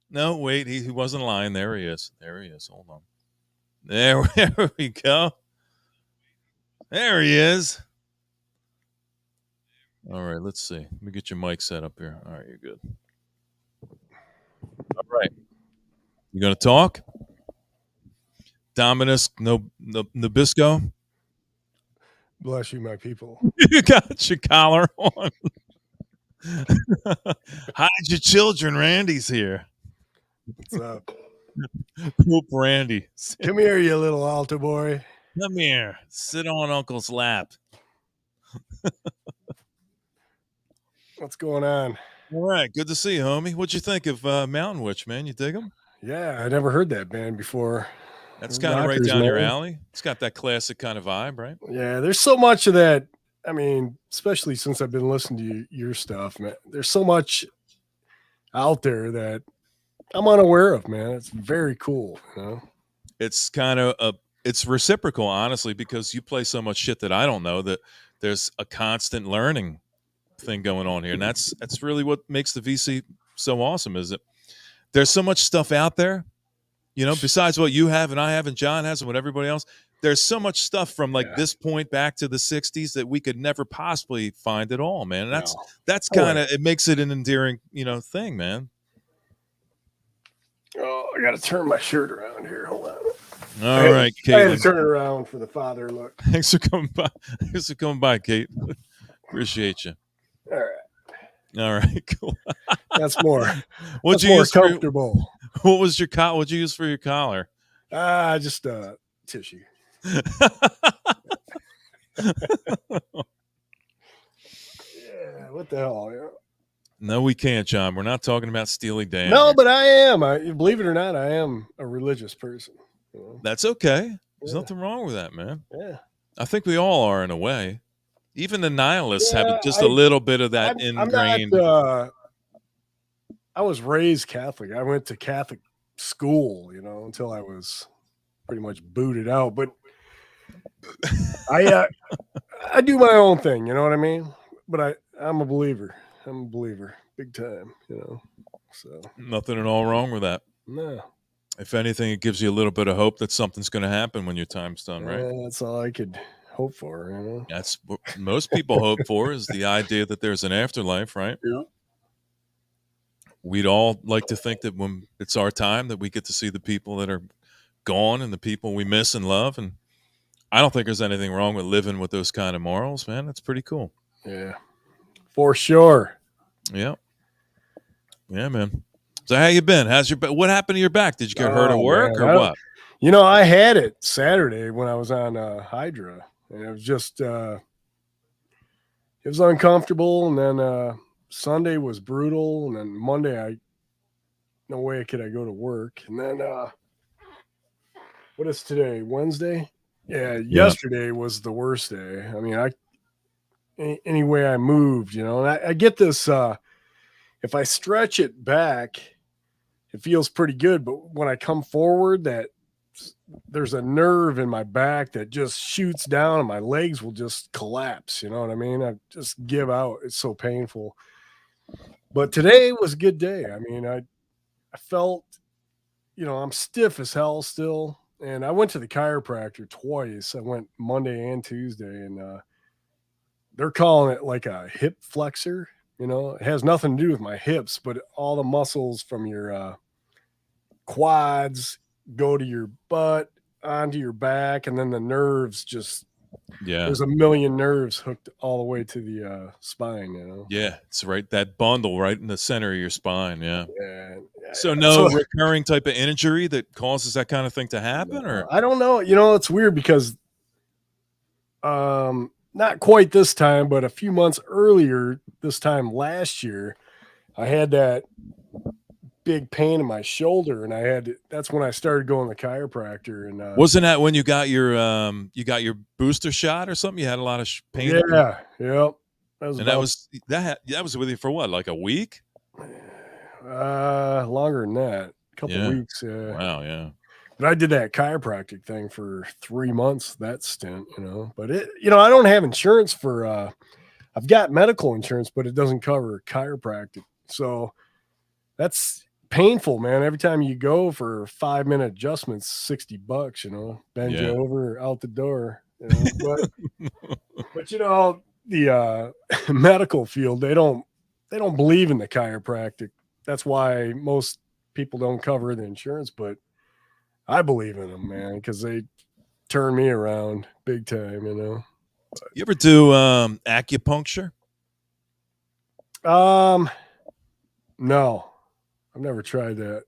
No, wait, he wasn't lying. There he is. Hold on. There we go. There he is. All right, let's see. Let me get your mic set up here. All right, you're good. All right. You going to talk? Dominus Nabisco? Bless you, my people. You got your collar on. Hide your children. Randy's here. What's up? Poop Randy. Come here, you little altar boy. Come here. Sit on Uncle's lap. What's going on? All right. Good to see you, homie. What'd you think of Mountain Witch, man? You dig them? Yeah, I never heard that band before. That's kind of right down your alley. It's got that classic kind of vibe, right? Yeah, there's so much of that. I mean, especially since I've been listening to your stuff, man. There's so much out there that I'm unaware of, man. It's very cool, you know? It's kind of it's reciprocal, honestly, because you play so much shit that I don't know, that there's a constant learning thing going on here. And that's really what makes the VC so awesome, is that there's so much stuff out there, you know, besides what you have and I have and John has and what everybody else. there's so much stuff from like Yeah. this point back to the 60s that we could never possibly find at all, man. And that's No. kind of, it makes it an endearing, thing, man. Oh, I got to turn my shirt around here. Hold on. All right, I had to Caitlin. turn it around for the father look. Thanks for coming by, Kate. Appreciate you. All right. All right, cool. That's more. What'd That's you more use for, comfortable. what was your what'd you use for your collar? Just tissue. Yeah, what the hell? Yeah. No, we can't, John. We're not talking about Steely Dan. No, here. but I am. Believe it or not, I am a religious person. You know? That's okay. There's Yeah. nothing wrong with that, man. Yeah. I think we all are in a way. Even the nihilists have Yeah, just a little bit of that I'm ingrained. not, I was raised Catholic. I went to Catholic school, until I was pretty much booted out. But I do my own thing. You know what I mean? But I'm a believer. I'm a believer, big time. So Nothing at all wrong with that. no. If anything, it gives you a little bit of hope that something's going to happen when your time's done, right? That's all I could hope for. That's what most people hope for, is the idea that there's an afterlife, right? Yeah. We'd all like to think that when it's our time that we get to see the people that are gone and the people we miss and love. And I don't think there's anything wrong with living with those kind of morals, man. That's pretty cool. Yeah, for sure. Yeah. Yeah, man. So how you been? What happened to your back? Did you get hurt at work or what? I had it Saturday when I was on Hydra, and it was just it was uncomfortable, and then Sunday was brutal, and then Monday no way could I go to work, and then what is today? Wednesday? Yeah, yesterday was the worst day. I mean, any way I moved, and I get this. If I stretch it back, it feels pretty good, but when I come forward, there's a nerve in my back that just shoots down and my legs will just collapse. You know what I mean? I just give out. It's so painful. But today was a good day. I mean, I felt, I'm stiff as hell still. And I went to the chiropractor twice. I went Monday and Tuesday, and they're calling it like a hip flexor. It has nothing to do with my hips, but all the muscles from your quads go to your butt, onto your back, and then the nerves there's a million nerves hooked all the way to the spine. Yeah, it's right, that bundle right in the center of your spine. Yeah. So recurring type of injury that causes that kind of thing to happen, or I don't know. It's weird because not quite this time, but a few months earlier, this time last year, I had that big pain in my shoulder, and that's when I started going to the chiropractor. And wasn't that when you got your booster shot or something? You had a lot of pain. Yeah, yep. That was with you for what, like a week? Longer than that, a couple weeks. Wow, yeah. But I did that chiropractic thing for 3 months, that stint, But I don't have insurance for. I've got medical insurance, but it doesn't cover chiropractic, so that's painful, man. Every time you go for 5-minute adjustments, $60, bend you over, out the door. But the medical field, they don't believe in the chiropractic. That's why most people don't cover the insurance, but I believe in them, man, because they turn me around big time. You ever do acupuncture? No, I've never tried that.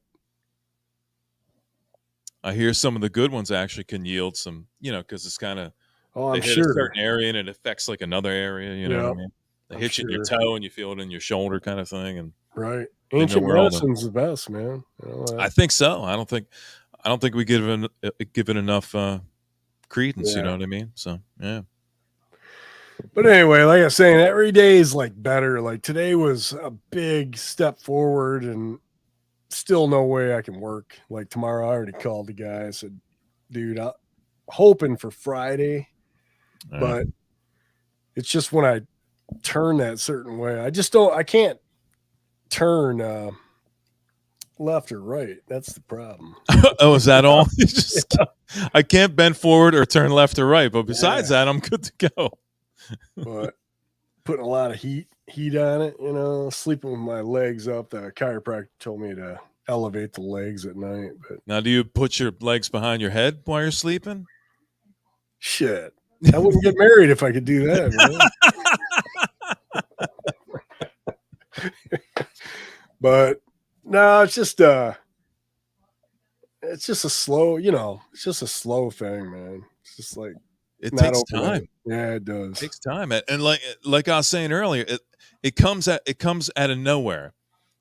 I hear some of the good ones actually can yield some, because it's kind of I'm hit sure a certain area and it affects like another area. You know what I mean? They hit you in your toe and you feel it in your shoulder, kind of thing. And right, ancient medicine's the best, man. I think so. I don't think we give it enough credence. You know what I mean? So yeah. But anyway, like I was saying, every day is like better. Like today was a big step forward, and still no way I can work. Like tomorrow, I already called the guy. I said, dude, I'm hoping for Friday, but it's just when I turn that certain way, I can't turn left or right. That's the problem. Oh, is that all? I can't bend forward or turn left or right, but besides that, I'm good to go. But putting a lot of heat on it, sleeping with my legs up. The chiropractor told me to elevate the legs at night. But Now, do you put your legs behind your head while you're sleeping? shit, I wouldn't get married if I could do that, man. But no, it's just a slow, it's just a slow thing, man. It's just like It not takes overnight. time. Yeah, it does. It takes time, and like I was saying earlier, it comes out of nowhere.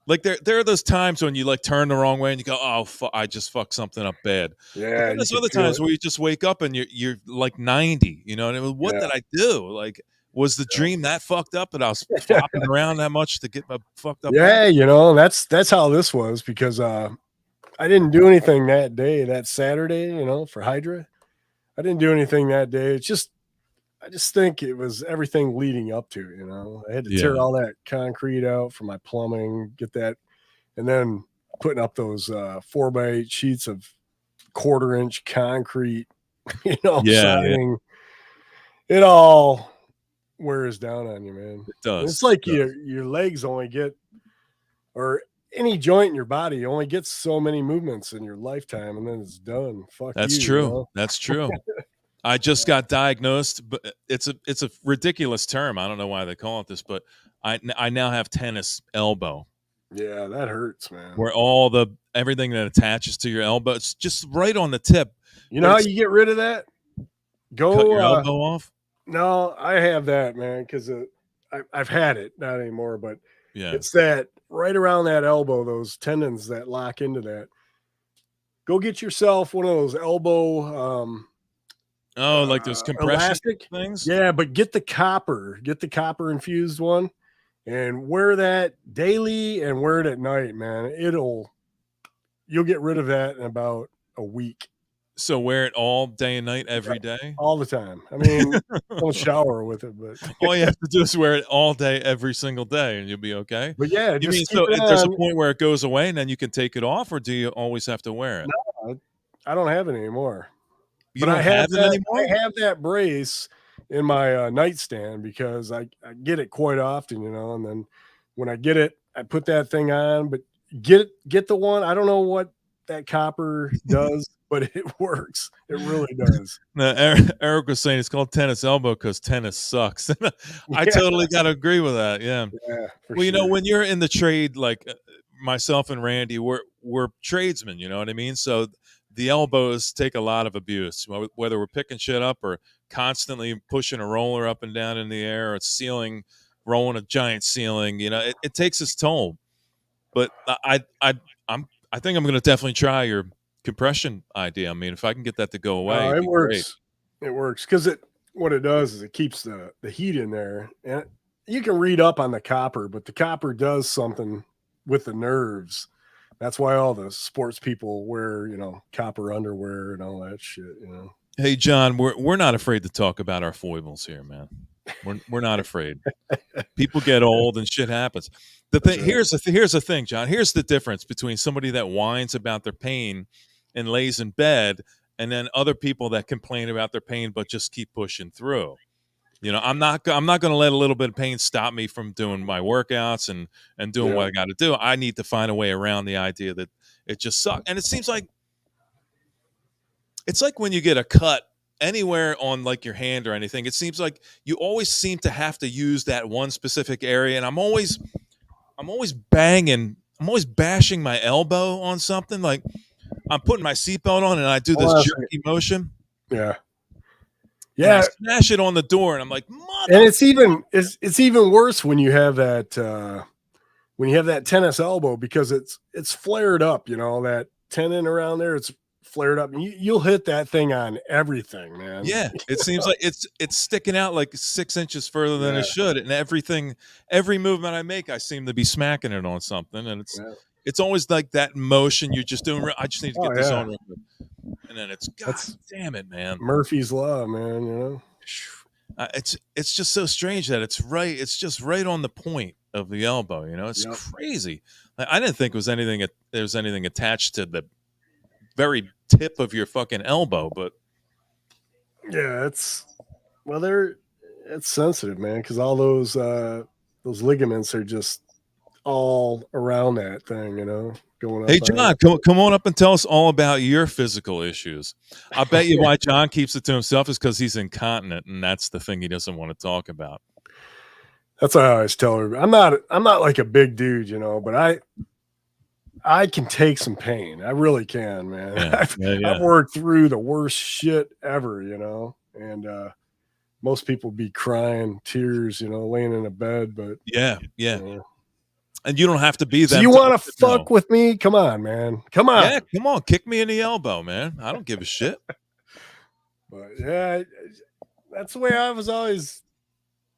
Like there are those times when you like turn the wrong way and you go, oh, I just fucked something up bad. But Yeah, then you there's can other feel times it. where you just wake up and you're like 90. You know, and what Yeah. did I do? Like, was the dream that fucked up that I was flopping around that much to get my fucked up? Yeah, that's how this was because I didn't do anything that day, that Saturday, for Hydra. I didn't do anything that day. I just think it was everything leading up to it. I had to tear Yeah. all that concrete out for my plumbing, get that, and then putting up those 4x8 sheets of 1/4-inch concrete, Yeah, siding. It all wears down on you, man. it And does. it's like It does. your legs only get, or any joint in your body only gets so many movements in your lifetime, and then it's done. Fuck That's you. true. That's true. I just got diagnosed, but it's a ridiculous term. I don't know why they call it this, but I now have tennis elbow, Yeah, that hurts, man. where everything that attaches to your elbow, it's just right on the tip. You know how you get rid of that? Cut your elbow off. No, I have that, man, because I've had it, not anymore, but Yeah. it's that right around that elbow, those tendons that lock into that. Go get yourself one of those elbow Like those compression elastic things. Yeah, but get the copper infused one and wear that daily and wear it at night, man. You'll get rid of that in about a week. So wear it all day and night, every day. All the time. I mean, don't shower with it, but All you have to do is wear it all day, every single day, and you'll be okay. but yeah, You just mean keep so it there's a on. point where it goes away and then you can take it off, or do you always have to wear it? No, I don't have it anymore. You But don't have it anymore? I have that brace in my nightstand because I get it quite often, and then when I get it, I put that thing on. But get the one. I don't know what that copper does, but it works. It really does. No, Eric was saying it's called tennis elbow because tennis sucks. I totally got to agree with that. Yeah. Yeah. Well, when you're in the trade, like myself and Randy, we're tradesmen. You know what I mean? So the elbows take a lot of abuse, whether we're picking shit up or constantly pushing a roller up and down in the air, or rolling a giant ceiling. It takes its toll. But I think I'm going to definitely try your compression idea. I mean, if I can get that to go away, it'd It be works. It works because what it does is it keeps the heat in there, and you can read up on the copper, but the copper does something with the nerves. That's why all the sports people wear, copper underwear and all that shit. Hey, John, we're not afraid to talk about our foibles here, man. We're not afraid. People get old and shit happens. Here's the thing, John. Here's the difference between somebody that whines about their pain and lays in bed, and then other people that complain about their pain but just keep pushing through. I'm not going to let a little bit of pain stop me from doing my workouts and doing what I got to do. I need to find a way around the idea that it just sucks. And it seems like it's like when you get a cut anywhere on like your hand or anything, it seems like you always seem to have to use that one specific area. And I'm always bashing my elbow on something. Like I'm putting my seatbelt on and I do this jerky motion. Yeah. Yeah. I smash it on the door and I'm like, and it's even worse when you have that tennis elbow because it's flared up, that tendon around there, it's flared up, and you'll hit that thing on everything, man. Yeah, it seems like it's sticking out like 6 inches further than it should, and every movement I make, I seem to be smacking it on something, and it's always like that motion you're just doing. I just need to get this on real quick, and then damn it, man. Murphy's Law, man. It's just so strange that it's just right on the point of the elbow. It's crazy. I didn't think there was anything attached to the very tip of your fucking elbow, but Yeah, it's sensitive, man, because all those ligaments are just all around that thing, going hey, up on John, it. come on up and tell us all about your physical issues. I bet you why John keeps it to himself is because he's incontinent, and that's the thing he doesn't want to talk about. That's what I always tell her. I'm not like a big dude, but I can take some pain. I really can, man. Yeah, I've worked through the worst shit ever, and most people be crying tears, laying in a bed, but yeah. And you don't have to be so them. you want to fuck with me? Come on, man. Come on. Yeah, come on. Kick me in the elbow, man. I don't give a shit. But yeah, that's the way I was always.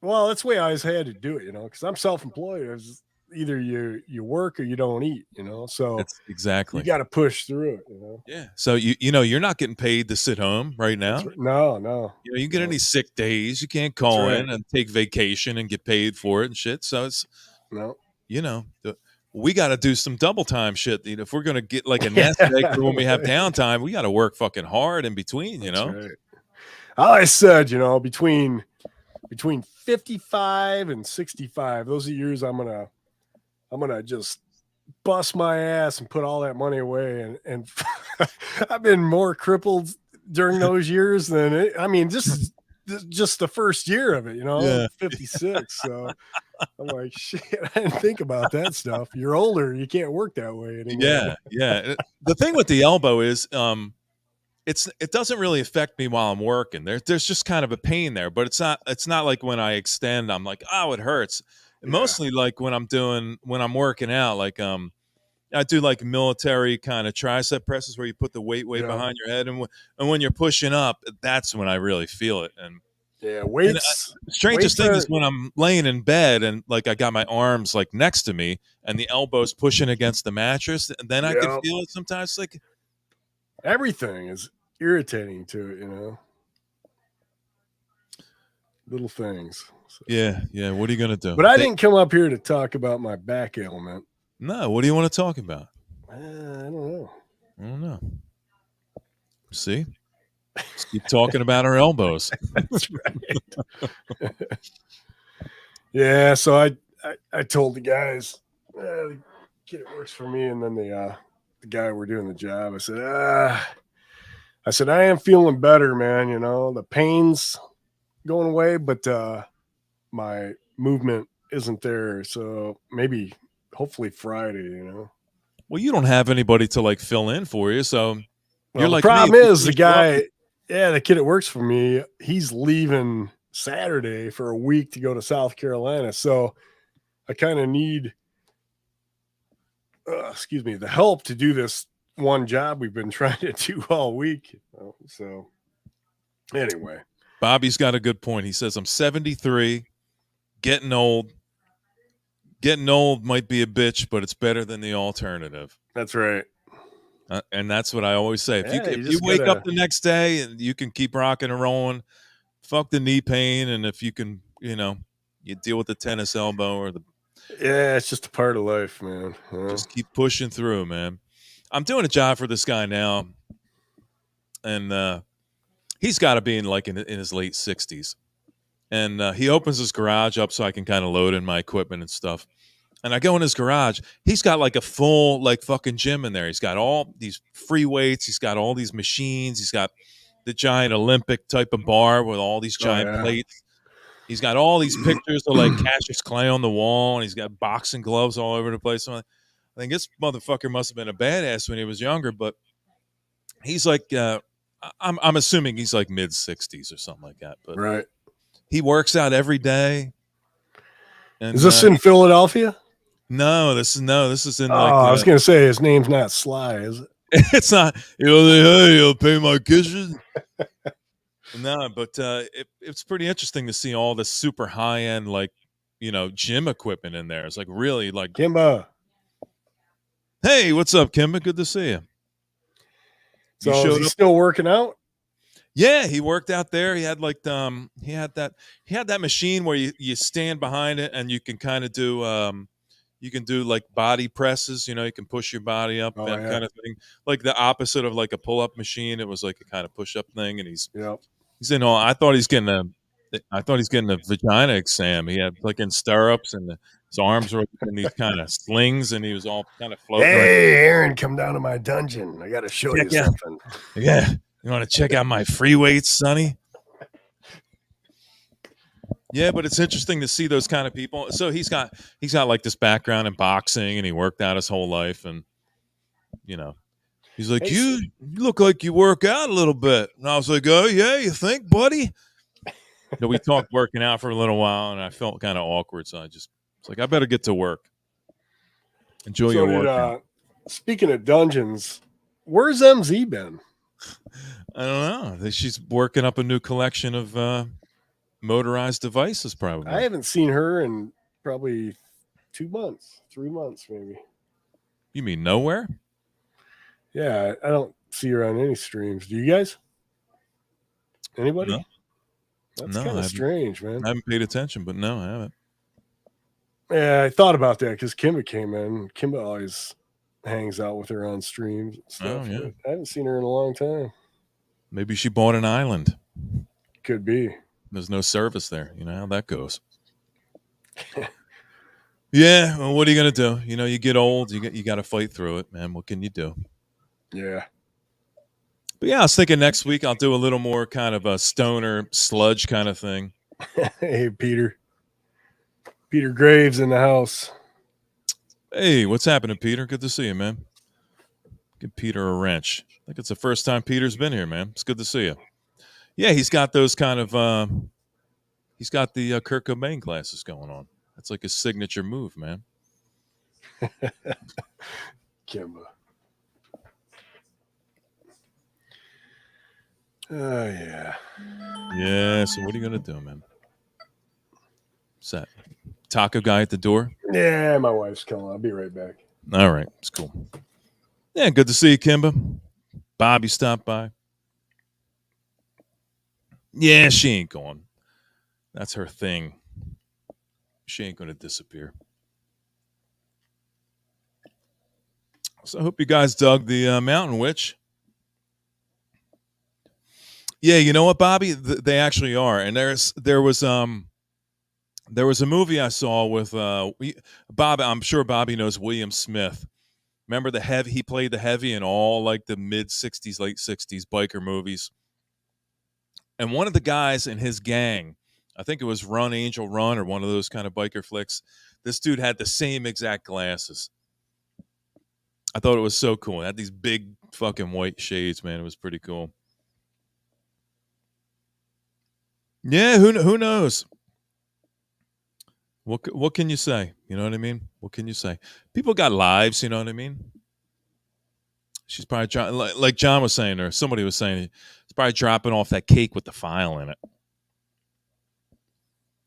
Well, that's the way I always had to do it, because I'm self-employed. It's either you work or you don't eat, So That's exactly. You got to push through it, Yeah. So you're not getting paid to sit home right now. Right. No. You get any sick days, you can't call in and take vacation and get paid for it and shit. So it's no. We got to do some double time shit. If we're gonna get like a nest egg for when we have downtime, we got to work fucking hard in between. That's right. I said, between 55 and 65, those are years I'm gonna just bust my ass and put all that money away. And I've been more crippled during those years than just the first year of it, 56. So I'm like, shit, I didn't think about that stuff. You're older, you can't work that way anymore. Yeah. The thing with the elbow is, it doesn't really affect me while I'm working. There's just kind of a pain there, but it's not like when I extend, I'm like, oh, it hurts. Yeah. Mostly like when I'm working out, like I do like military kind of tricep presses where you put the weight behind your head, and when you're pushing up, that's when I really feel it. And yeah, weights. The strangest thing is when I'm laying in bed and like I got my arms like next to me and the elbows pushing against the mattress, and then I can feel it sometimes. Like everything is irritating to it, little things. So. Yeah. What are you gonna do? But I didn't come up here to talk about my back ailment. No, what do you want to talk about? I don't know. See, let's keep talking about our elbows. That's right. Yeah, so I told the guys, the kid that works for me, and then the guy we're doing the job. I said I am feeling better, man. The pain's going away, but my movement isn't there. So hopefully Friday, Well, you don't have anybody to like fill in for you, so you're like the problem is the guy, the kid that works for me, he's leaving Saturday for a week to go to South Carolina. So I kind of need, the help to do this one job we've been trying to do all week. So anyway, Bobby's got a good point. He says, I'm 73, getting old. Getting old might be a bitch, but it's better than the alternative. That's right. And that's what I always say. If you wake up the next day and you can keep rocking and rolling, fuck the knee pain. And if you can, you deal with the tennis elbow or it's just a part of life, man. Just keep pushing through, man. I'm doing a job for this guy now, and he's got to be in his late 60s. And he opens his garage up so I can kind of load in my equipment and stuff. And I go in his garage. He's got like a full like fucking gym in there. He's got all these free weights. He's got all these machines. He's got the giant Olympic type of bar with all these giant plates. He's got all these pictures of like Cassius Clay on the wall, and he's got boxing gloves all over the place. So I think this motherfucker must have been a badass when he was younger, but he's like, I'm assuming he's like mid 60s or something like that. But right. He works out every day. And, is this in Philadelphia? No, this is in. I was gonna say his name's not Sly, is it? It's not. You'll pay my kisses. No, but it's pretty interesting to see all this super high end gym equipment in there. It's like really like Kimba. Hey, what's up, Kimba? Good to see you. So is he still working out? Yeah, he worked out there. He had he had that machine where you stand behind it and you can kind of do You can do like body presses. You can push your body up, Oh, that yeah. kind of thing. Like the opposite of like a pull-up machine. It was like a kind of push-up thing, and he's Yep. in all. I thought he's getting a vagina exam. He had like in stirrups, and his arms were in these kind of slings, and he was all kind of floating around. Hey, Aaron, come down to my dungeon. I got to show you Yeah. something. Yeah, you want to check out my free weights, Sonny? Yeah, but it's interesting to see those kind of people. So he's got like this background in boxing, and he worked out his whole life, and he's like, Hey, you look like you work out a little bit, and I was like, oh yeah, you think, buddy? We talked working out for a little while, and I felt kind of awkward, so it's like, I better get to work. Enjoy your work. Speaking of dungeons, where's MZ been? I don't know. She's working up a new collection of motorized devices, probably. I haven't seen her in probably 2 months, 3 months, maybe. You mean nowhere? Yeah, I don't see her on any streams. Do you guys? Anybody? No. That's kind of strange, man. I haven't paid attention, but no, I haven't. Yeah, I thought about that because Kimba came in. Kimba always hangs out with her on streams and stuff. Oh, yeah. I haven't seen her in a long time. Maybe she bought an island. Could be. There's no service there. You know how that goes. Yeah, well, what are you gonna do? You get old. You got to fight through it, man. What can you do? Yeah. But yeah, I was thinking next week I'll do a little more kind of a stoner sludge kind of thing. Hey, Peter. Peter Graves in the house. Hey, what's happening, Peter? Good to see you, man. Give Peter a wrench. I think it's the first time Peter's been here, man. It's good to see you. Yeah, he's got those kind of he's got the Kurt Cobain glasses going on. That's like his signature move, man. Kimba. Oh, yeah. Yeah, so what are you going to do, man? What's that? Taco guy at the door? Yeah, my wife's calling. I'll be right back. All right, it's cool. Yeah, good to see you, Kimba. Bobby stopped by. Yeah, she ain't going. That's her thing. She ain't going to disappear. So I hope you guys dug the Mountain Witch. Yeah, you know what, Bobby? They actually are. And there was a movie I saw with Bob. I'm sure Bobby knows William Smith. Remember the heavy? He played the heavy in all like the mid '60s, late '60s biker movies. And one of the guys in his gang, I think it was Run Angel Run or one of those kind of biker flicks. This dude had the same exact glasses. I thought it was so cool. It had these big fucking white shades, man. It was pretty cool. Yeah, who knows? What can you say? You know what I mean? What can you say? People got lives, you know what I mean? She's probably like John was saying, or somebody was saying, it's probably dropping off that cake with the file in it.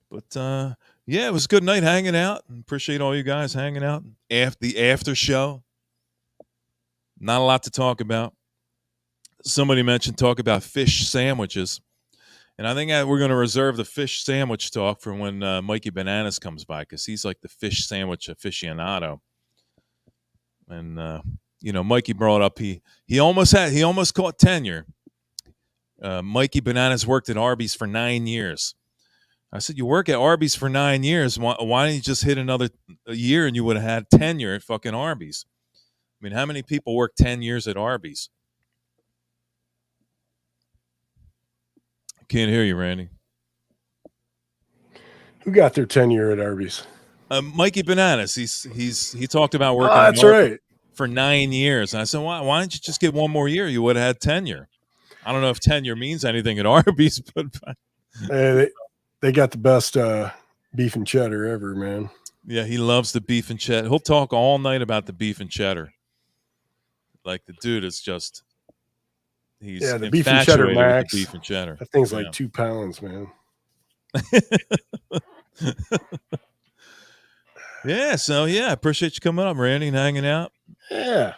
But yeah, it was a good night hanging out. Appreciate all you guys hanging out. The after show. Not a lot to talk about. Somebody mentioned talk about fish sandwiches. And I think we're going to reserve the fish sandwich talk for when Mikey Bananas comes by, because he's like the fish sandwich aficionado. And Mikey brought up he almost caught tenure. Mikey Bananas worked at Arby's for 9 years. I said, you work at Arby's for 9 years. Why don't you just hit another year and you would have had tenure at fucking Arby's? I mean, how many people work 10 years at Arby's? Can't hear you, Randy. Who got their tenure at Arby's? Mikey Bananas. He talked about working. That's right. For 9 years. And I said, why don't you just get one more year? You would have had tenure. I don't know if tenure means anything at Arby's, but they got the best beef and cheddar ever, man. Yeah, he loves the beef and cheddar. He'll talk all night about the beef and cheddar. Like the dude is just. He's the beef and cheddar max. Beef and cheddar. That thing's like 2 pounds, man. Yeah, so I appreciate you coming up, Randy, and hanging out. Yeah.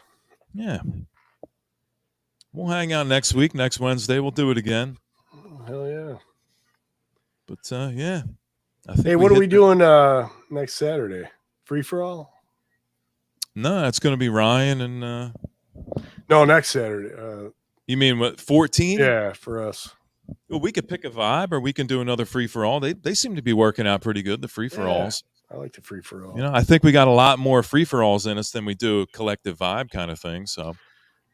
We'll hang out next week, next Wednesday. We'll do it again. Hell yeah. But I think hey, what are we doing next Saturday? Free for all? No, that's going to be Ryan and No, next Saturday. you mean what 14? Yeah, for us. Well, we could pick a vibe, or we can do another free for all. They seem to be working out pretty good. The free for Yeah, alls. I like the free for all. You know, I think we got a lot more free for alls in us than we do a collective vibe kind of thing. So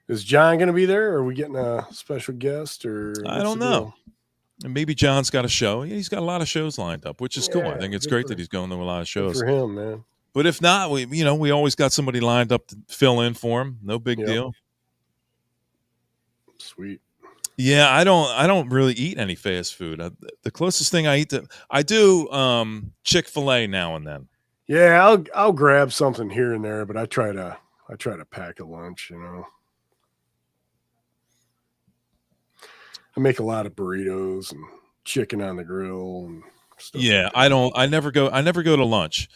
Is John going to be there? Or are we getting a special guest, or I what's don't the know. deal? And maybe John's got a show. Yeah, he's got a lot of shows lined up, which is cool. I Yeah, think it's good great for- that he's going to a lot of Good shows. for him, man. But if not, we always got somebody lined up to fill in for him. No big Yep. deal. Sweet. Yeah, I don't really eat any fast food. The closest thing I eat to I do Chick-fil-A now and then. Yeah, I'll grab something here and there, but I try to pack a lunch. You know, I make a lot of burritos and chicken on the grill and stuff. Yeah, like that. I never go to lunch.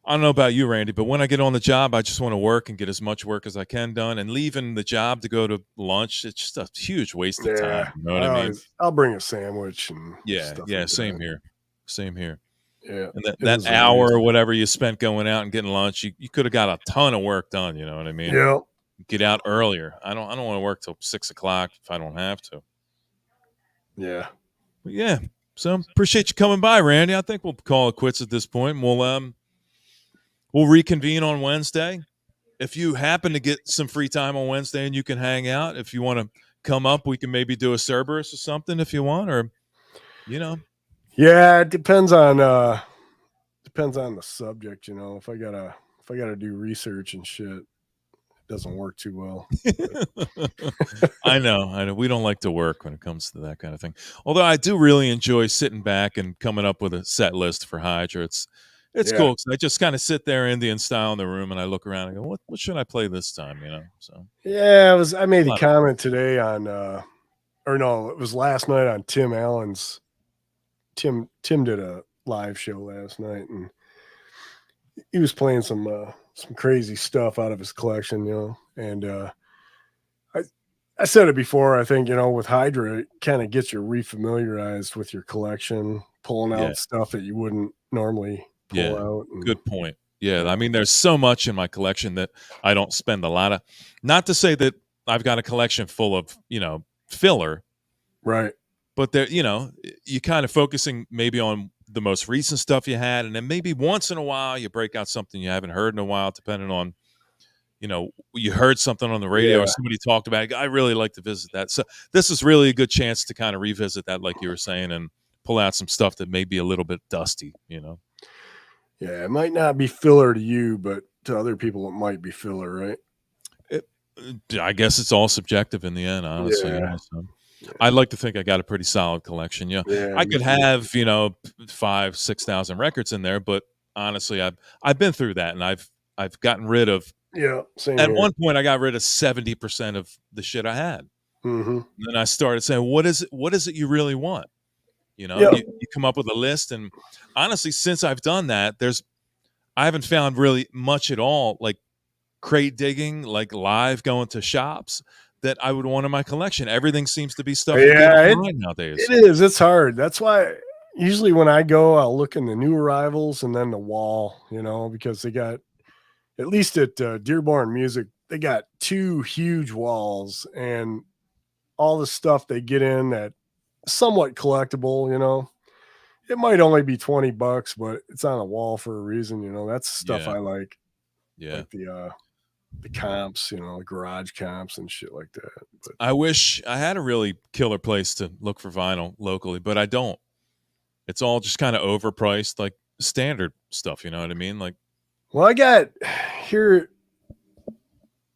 I don't know about you, Randy, but when I get on the job, I just want to work and get as much work as I can done. And leaving the job to go to lunch, it's just a huge waste of time. You know what I mean? I'll bring a sandwich and Yeah, stuff yeah, like same that. here. Same here. Yeah, And it that is hour amazing. or whatever you spent going out and getting lunch, you could have got a ton of work done. You know what I mean? Yeah, Get out earlier. I don't want to work till 6:00 if I don't have to. yeah. But yeah. So appreciate you coming by, Randy. I think we'll call it quits at this point. And we'll reconvene on Wednesday. If you happen to get some free time on Wednesday and you can hang out, if you want to come up, we can maybe do a Cerberus or something if you want, or you know. Yeah, it depends on the subject, you know. If I gotta do research and shit, it doesn't work too well. I know. We don't like to work when it comes to that kind of thing. Although I do really enjoy sitting back and coming up with a set list for Hydra. It's Yeah. cool because I just kind of sit there Indian style in the room and I look around and go, what should I play this time? You know. So Yeah, I made A the lot of comment today on or no, it was last night on Tim Allen's Tim did a live show last night and he was playing some crazy stuff out of his collection, you know. And I said it before, I think, you know, with Hydra, it kind of gets you refamiliarized with your collection, pulling out Yeah. stuff that you wouldn't normally pull Yeah. out. And, Good point. Yeah, I mean, there's so much in my collection that I don't spend a lot of. Not to say that I've got a collection full of filler, right. but there, you kind of focusing maybe on the most recent stuff you had, and then maybe once in a while you break out something you haven't heard in a while, depending on, you heard something on the radio or Yeah. somebody talked about it. I really like to visit that. So this is really a good chance to kind of revisit that, like you were saying, and pull out some stuff that may be a little bit dusty. Yeah, it might not be filler to you, but to other people it might be filler, right? I guess it's all subjective in the end, honestly. Yeah. So I'd like to think I got a pretty solid collection. Yeah, Yeah, I me could too. have 5,000-6,000 records in there, but honestly, I've been through that, and I've gotten rid of. Yeah, same At here. one point, I got rid of 70% of the shit I had. Mm-hmm. Then I started saying, "What is it? What is it you really want?" Yeah. You come up with a list, and honestly, since I've done that, I haven't found really much at all, like crate digging, like live going to shops that I would want in my collection. Everything seems to be stuff you get Yeah, online nowadays. It is. It's hard. That's why usually when I go, I'll look in the new arrivals and then the wall, you know, because they got, at least at Dearborn Music, they got 2 huge walls and all the stuff they get in that somewhat collectible, you know. It might only be $20, but it's on a wall for a reason, you know. That's stuff Yeah. I like. Yeah. Like the comps, you know, the garage comps and shit like that. But I wish I had a really killer place to look for vinyl locally, but I don't. It's all just kind of overpriced, like standard stuff. You know what I mean? Like, well, I got here.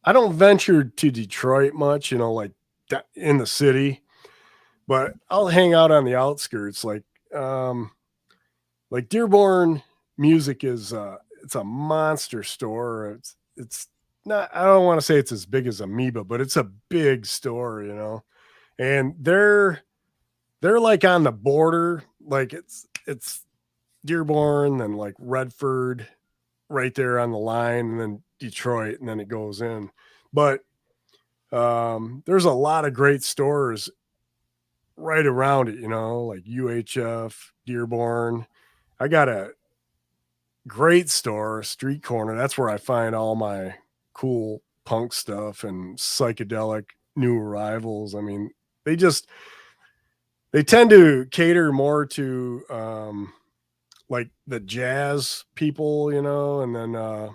I don't venture to Detroit much, you know, like in the city, but I'll hang out on the outskirts. Like Dearborn Music is it's a monster store. It's not. I don't want to say it's as big as Amoeba, but it's a big store, you know. And they're like on the border, like it's Dearborn and like Redford, right there on the line, and then Detroit, and then it goes in. But there's a lot of great stores right around it, you know, like UHF, Dearborn. I got a great store, street corner. That's where I find all my cool punk stuff and psychedelic new arrivals. I mean, they tend to cater more to like the jazz people, and then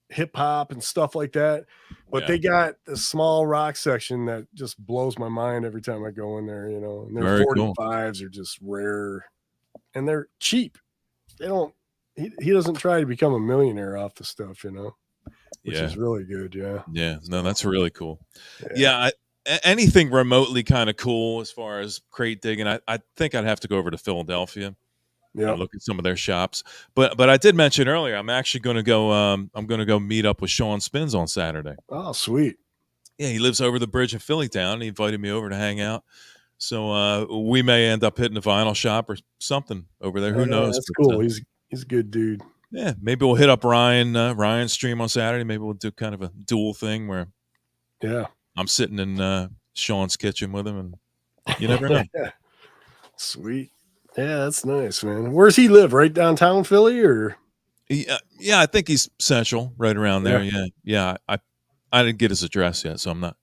hip hop and stuff like that. But they got the small rock section that just blows my mind every time I go in there, and their Very cool. 45s are just rare and they're cheap. They don't, he doesn't try to become a millionaire off the stuff, which is really good. Yeah. Yeah. No, that's really cool. Yeah. Anything remotely kind of cool as far as crate digging. I think I'd have to go over to Philadelphia. Yeah, look at some of their shops. But I did mention earlier, I'm actually going to go. I'm going to go meet up with Sean Spins on Saturday. Oh, sweet. Yeah, he lives over the bridge in Philly town. He invited me over to hang out. So we may end up hitting a vinyl shop or something over there. Who knows? That's cool. He's a good dude. Yeah, maybe we'll hit up Ryan's stream on Saturday. Maybe we'll do kind of a dual thing where I'm sitting in Sean's kitchen with him, and you never know. Sweet. Yeah, that's nice, man. Where's he live? Right downtown Philly, or? Yeah, I think he's central, right around there. Yeah. I didn't get his address yet, so I'm not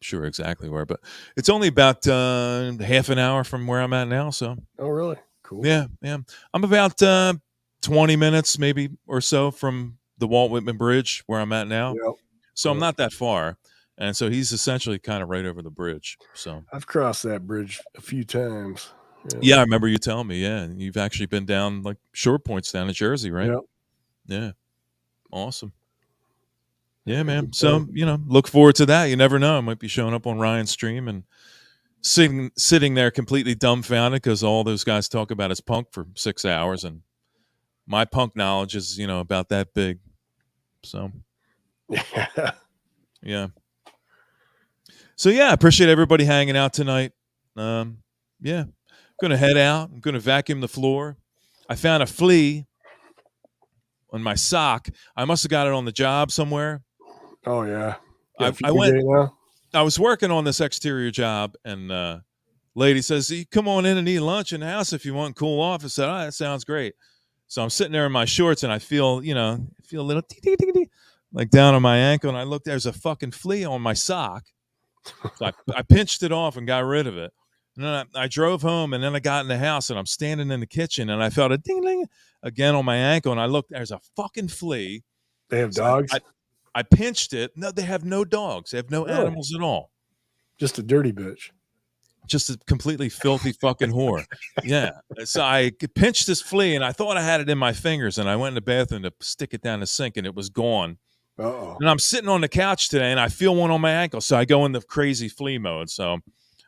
sure exactly where. But it's only about half an hour from where I'm at now. So. Oh, really? Cool. Yeah. I'm about 20 minutes, maybe or so, from the Walt Whitman Bridge where I'm at now. Yep. So I'm not that far, and so he's essentially kind of right over the bridge. So I've crossed that bridge a few times. Yeah, I remember you telling me. Yeah, and you've actually been down like short points down in Jersey, right? Yep. Yeah, awesome. Yeah, man. So look forward to that. You never know. I might be showing up on Ryan's stream and sitting there completely dumbfounded because all those guys talk about is punk for 6 hours, and my punk knowledge is about that big. So yeah. So I appreciate everybody hanging out tonight. Yeah. I'm going to head out. I'm going to vacuum the floor. I found a flea on my sock. I must have got it on the job somewhere. Oh, yeah. I went. I was working on this exterior job, and lady says, "You come on in and eat lunch in the house if you want, cool off." I said, "Oh, that sounds great." So I'm sitting there in my shorts, and I feel a little like down on my ankle, and I look, there's a fucking flea on my sock. So I pinched it off and got rid of it. And then I drove home, and then I got in the house, and I'm standing in the kitchen, and I felt a ding-ding again on my ankle, and I looked, there's a fucking flea. They have dogs? I pinched it. No, they have no dogs. They have no animals at all. Just a dirty bitch. Just a completely filthy fucking whore. Yeah. So I pinched this flea, and I thought I had it in my fingers, and I went in the bathroom to stick it down the sink, and it was gone. Uh-oh. And I'm sitting on the couch today, and I feel one on my ankle, so I go into crazy flea mode. So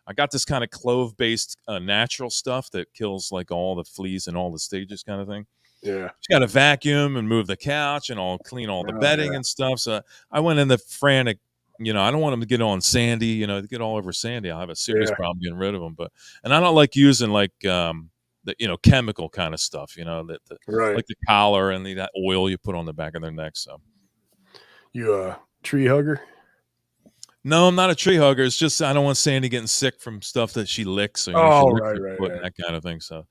I got this kind of clove-based natural stuff that kills like all the fleas in all the stages kind of thing. Yeah. Just got to vacuum and move the couch and I'll clean all the bedding and stuff. So I went in the frantic, I don't want them to get on Sandy, get all over Sandy. I'll have a serious problem getting rid of them. And I don't like using like, the, chemical kind of stuff, like the collar and that oil you put on the back of their neck. So you a tree hugger? No, I'm not a tree hugger. It's just I don't want Sandy getting sick from stuff that she licks or that kind of thing. So,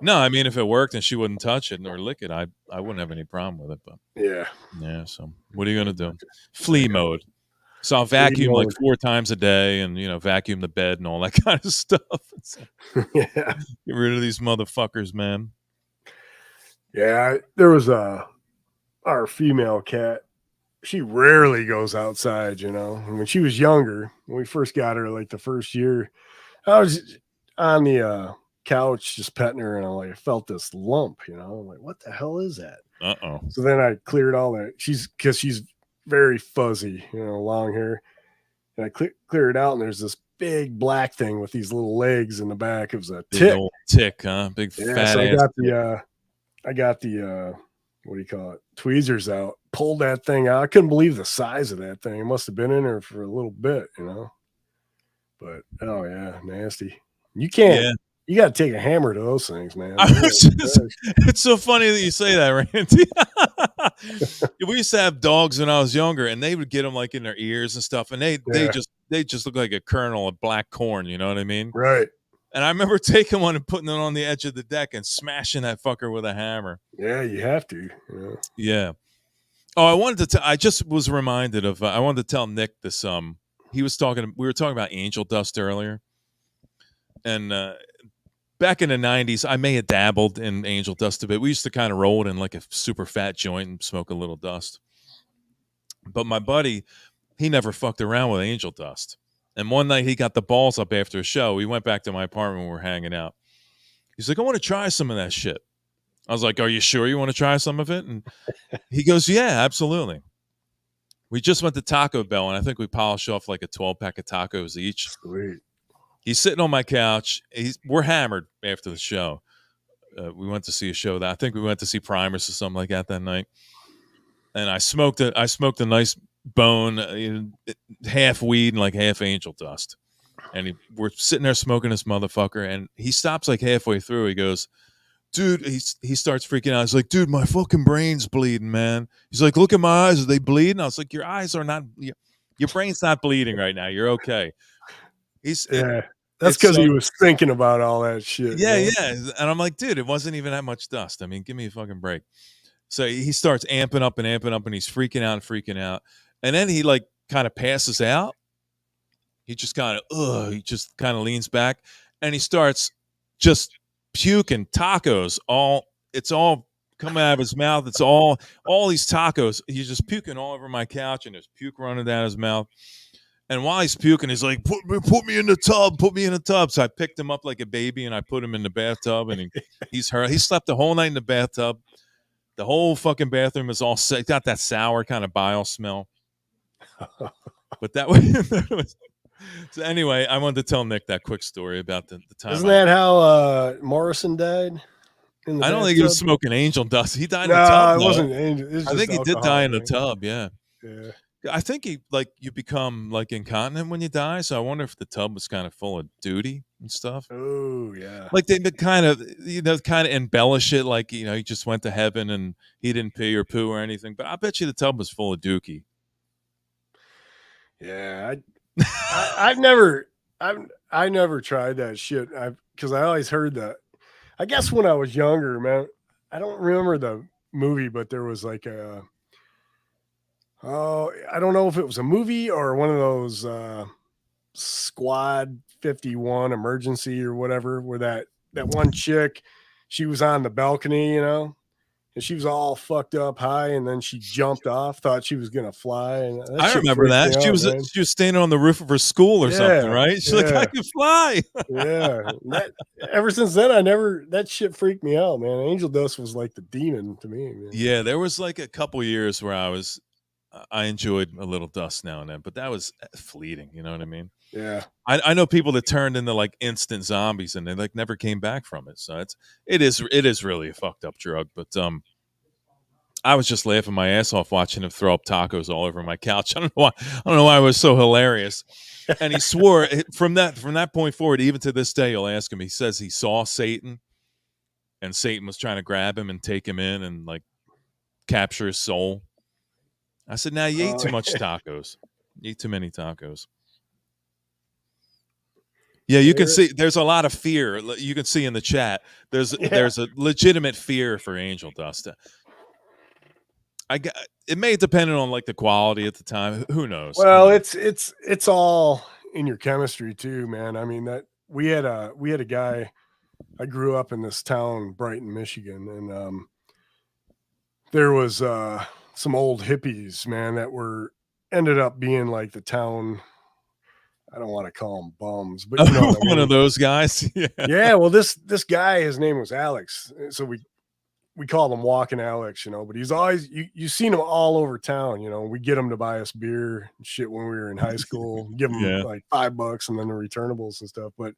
no, I mean if it worked and she wouldn't touch it or lick it, I wouldn't have any problem with it. But yeah. So what are you gonna do? Flea mode. So I'll vacuum like 4 times a day, and vacuum the bed and all that kind of stuff. So, get rid of these motherfuckers, man. Yeah, there was our female cat. She rarely goes outside, And when she was younger, when we first got her, like the first year, I was on the couch just petting her, and I felt this lump, I'm like, what the hell is that? Uh-oh. So then I cleared all that. Because she's very fuzzy, long hair. And I cleared it out, and there's this big black thing with these little legs in the back. It was a tick. Old tick, huh? Big fat so ass. I got the what do you call it? Tweezers out, pulled that thing out. I couldn't believe the size of that thing. It must have been in there for a little bit, But oh yeah, nasty. You can't. Yeah. You got to take a hammer to those things, man. It's so funny that you say that, Randy. We used to have dogs when I was younger, and they would get them like in their ears and stuff, and they just look like a kernel of black corn. You know what I mean? Right. And I remember taking one and putting it on the edge of the deck and smashing that fucker with a hammer. Yeah, you have to. Yeah. Oh, I wanted to. I just was reminded of. I wanted to tell Nick this. He was talking. We were talking about angel dust earlier, and back in the '90s, I may have dabbled in angel dust a bit. We used to kind of roll it in like a super fat joint and smoke a little dust. But my buddy, he never fucked around with angel dust. And one night he got the balls up after a show. We went back to my apartment. We were hanging out. He's like, "I want to try some of that shit." I was like, "Are you sure you want to try some of it?" And he goes, "Yeah, absolutely." We just went to Taco Bell, and I think we polished off like a 12-pack of tacos each. Sweet. He's sitting on my couch. We're hammered after the show. We went to see a show that I think we went to see Primus or something like that night. And I smoked a nice bone, half weed and like half angel dust. And we're sitting there smoking this motherfucker, and he stops like halfway through. He goes, "Dude," he starts freaking out. He's like, "Dude, my fucking brain's bleeding, man." He's like, "Look at my eyes. Are they bleeding?" I was like, "Your eyes are not. Your brain's not bleeding right now. You're okay." That's because so, he was thinking about all that shit. yeah, man. yeah. And I'm like, "Dude, it wasn't even that much dust. I mean, give me a fucking break." So he starts amping up, and he's freaking out. And then he like kind of passes out. He just kind of leans back, and he starts just puking tacos. It's all coming out of his mouth. It's all these tacos. He's just puking all over my couch, and there's puke running down his mouth. And while he's puking, he's like, put me in the tub, put me in the tub. So I picked him up like a baby, and I put him in the bathtub, and he's hurt. He slept the whole night in the bathtub. The whole fucking bathroom is all sick. Got that sour kind of bile smell. But that was so anyway, I wanted to tell Nick that quick story about the time. Isn't that how Morrison died? I don't think he was smoking angel dust. He died in No, the tub. it wasn't angel. I think he did die in the tub. Yeah. Yeah. I think you become like incontinent when you die. So I wonder if the tub was kind of full of duty and stuff. Oh yeah. Like they kind of embellish it, like he just went to heaven and he didn't pee or poo or anything. But I bet you the tub was full of dookie. Yeah, I never tried that shit. Because I always heard that. I guess when I was younger, man, I don't remember the movie, but there was like I don't know if it was a movie or one of those Squad 51 emergency or whatever, where that one chick, she was on the balcony, and she was all fucked up high, and then she jumped off, thought she was gonna fly. And I remember that. She was standing on the roof of her school or something, right? She's like, "I can fly." Yeah. Ever since then, that shit freaked me out, man. Angel dust was like the demon to me, man. Yeah, there was like a couple years where I enjoyed a little dust now and then, but that was fleeting. You know what I mean? Yeah. I know people that turned into like instant zombies and they like never came back from it. So it is really a fucked up drug. But I was just laughing my ass off watching him throw up tacos all over my couch. I don't know why it was so hilarious. And he swore from that point forward, even to this day, you'll ask him. He says he saw Satan, and Satan was trying to grab him and take him in and like capture his soul. I said, "Now you ate too much tacos. You eat too many tacos." Yeah, you can see there's a lot of fear. You can see in the chat. There's a legitimate fear for angel dust. It may depend on like the quality at the time. Who knows? Well, it's all in your chemistry too, man. I mean, that we had a guy. I grew up in this town, Brighton, Michigan, and there was some old hippies, man, that ended up being like the town. I don't want to call them bums, but you know what I mean? One of those guys. Yeah. Yeah. Well, this guy, his name was Alex, so we called him Walking Alex, but he's always you seen him all over town. We get him to buy us beer and shit when we were in high school, give him like $5 and then the returnables and stuff. But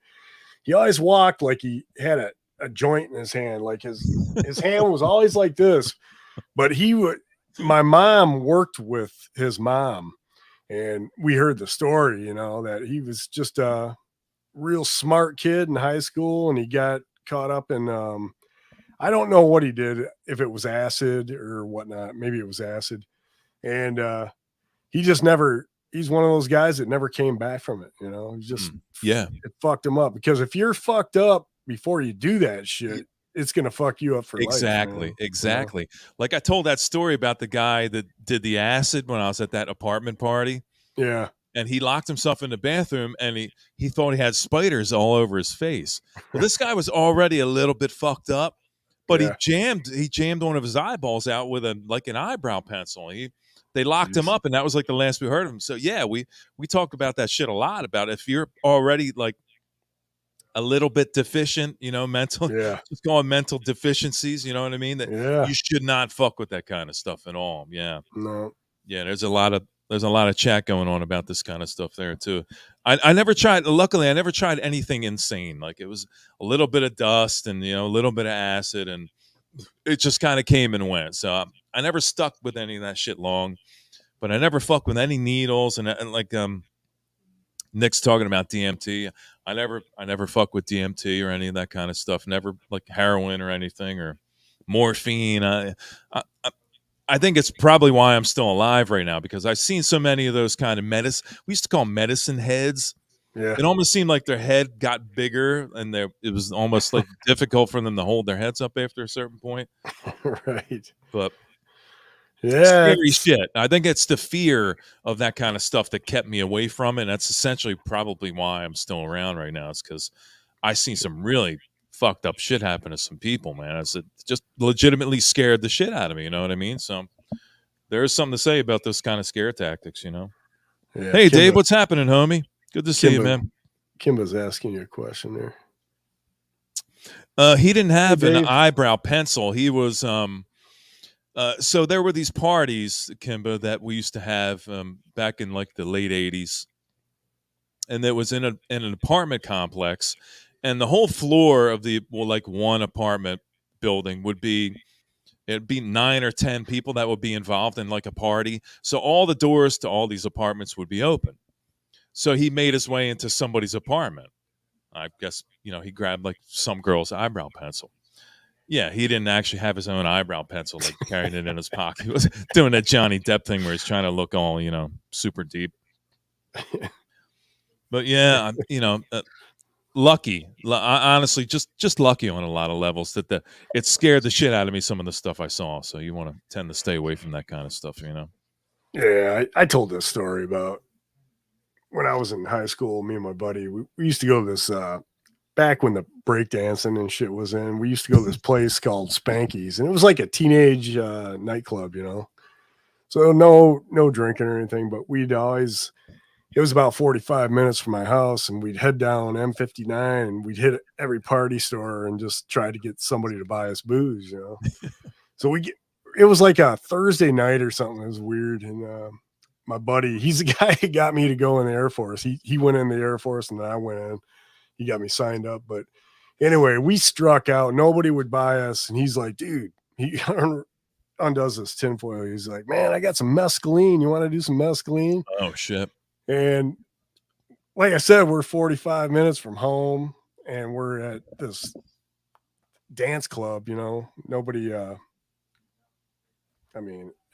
he always walked like he had a joint in his hand, like his hand was always like this. But my mom worked with his mom. And we heard the story, that he was just a real smart kid in high school, and he got caught up in, I don't know what he did, if it was acid or whatnot. Maybe it was acid. And he's one of those guys that never came back from it, He just, it fucked him up. Because if you're fucked up before you do that shit, it's gonna fuck you up for life, man. Exactly. Like I told that story about the guy that did the acid when I was at that apartment party, Yeah. and he locked himself in the bathroom, and he thought he had spiders all over his face. Well, this guy was already a little bit fucked up, but Yeah. he jammed one of his eyeballs out with an eyebrow pencil. They locked him Jeez. up, and that was like the last we heard of him. So yeah, we talk about that shit a lot, about if you're already like a little bit deficient, mental, Yeah. just call it mental deficiencies, you know what I mean? That Yeah. you should not fuck with that kind of stuff at all. Yeah. No. Yeah, there's a lot of chat going on about this kind of stuff there too. I never tried. Luckily, I never tried anything insane. Like it was a little bit of dust and a little bit of acid, and it just kind of came and went. So I never stuck with any of that shit long. But I never fuck with any needles, and like Nick's talking about DMT. I never fuck with DMT or any of that kind of stuff. Never like heroin or anything or morphine. I think it's probably why I'm still alive right now, because I've seen so many of those kind of medicine. We used to call them medicine heads. Yeah. It almost seemed like their head got bigger, and it was almost like difficult for them to hold their heads up after a certain point. Right. But Yeah. scary shit. I think it's the fear of that kind of stuff that kept me away from it. And that's essentially probably why I'm still around right now. It's because I seen some really fucked up shit happen to some people, man. It just legitimately scared the shit out of me. You know what I mean? So there's something to say about those kind of scare tactics, Yeah, Hey, Dave, what's happening, homie? Good to see you, man. Kimba's asking you a question there. He didn't have an Dave. eyebrow pencil. He was so there were these parties, Kimba, that we used to have back in like the late 80s. And it was in an apartment complex, and the whole floor of like one apartment building it'd be 9 or 10 people that would be involved in like a party. So all the doors to all these apartments would be open. So he made his way into somebody's apartment. I guess, he grabbed like some girl's eyebrow pencil. Yeah, he didn't actually have his own eyebrow pencil, like carrying it in his pocket. He was doing that Johnny Depp thing where he's trying to look all, super deep. But yeah, lucky. Honestly, just lucky on a lot of levels that it scared the shit out of me, some of the stuff I saw. So you want to tend to stay away from that kind of stuff, Yeah, I told this story about when I was in high school. Me and my buddy, we used to go to this back when the breakdancing and shit was in. We used to go to this place called Spanky's, and it was like a teenage nightclub, So no drinking or anything, but it was about 45 minutes from my house, and we'd head down M59 and we'd hit every party store and just try to get somebody to buy us booze, So it was like a Thursday night or something. It was weird. And my buddy, he's the guy who got me to go in the Air Force. He went in the Air Force and then I went in. He got me signed up. But anyway, we struck out. Nobody would buy us. And he's like, dude, he undoes this tinfoil. He's like, man, I got some mescaline. You want to do some mescaline? Oh, shit. And like I said, we're 45 minutes from home and we're at this dance club, nobody,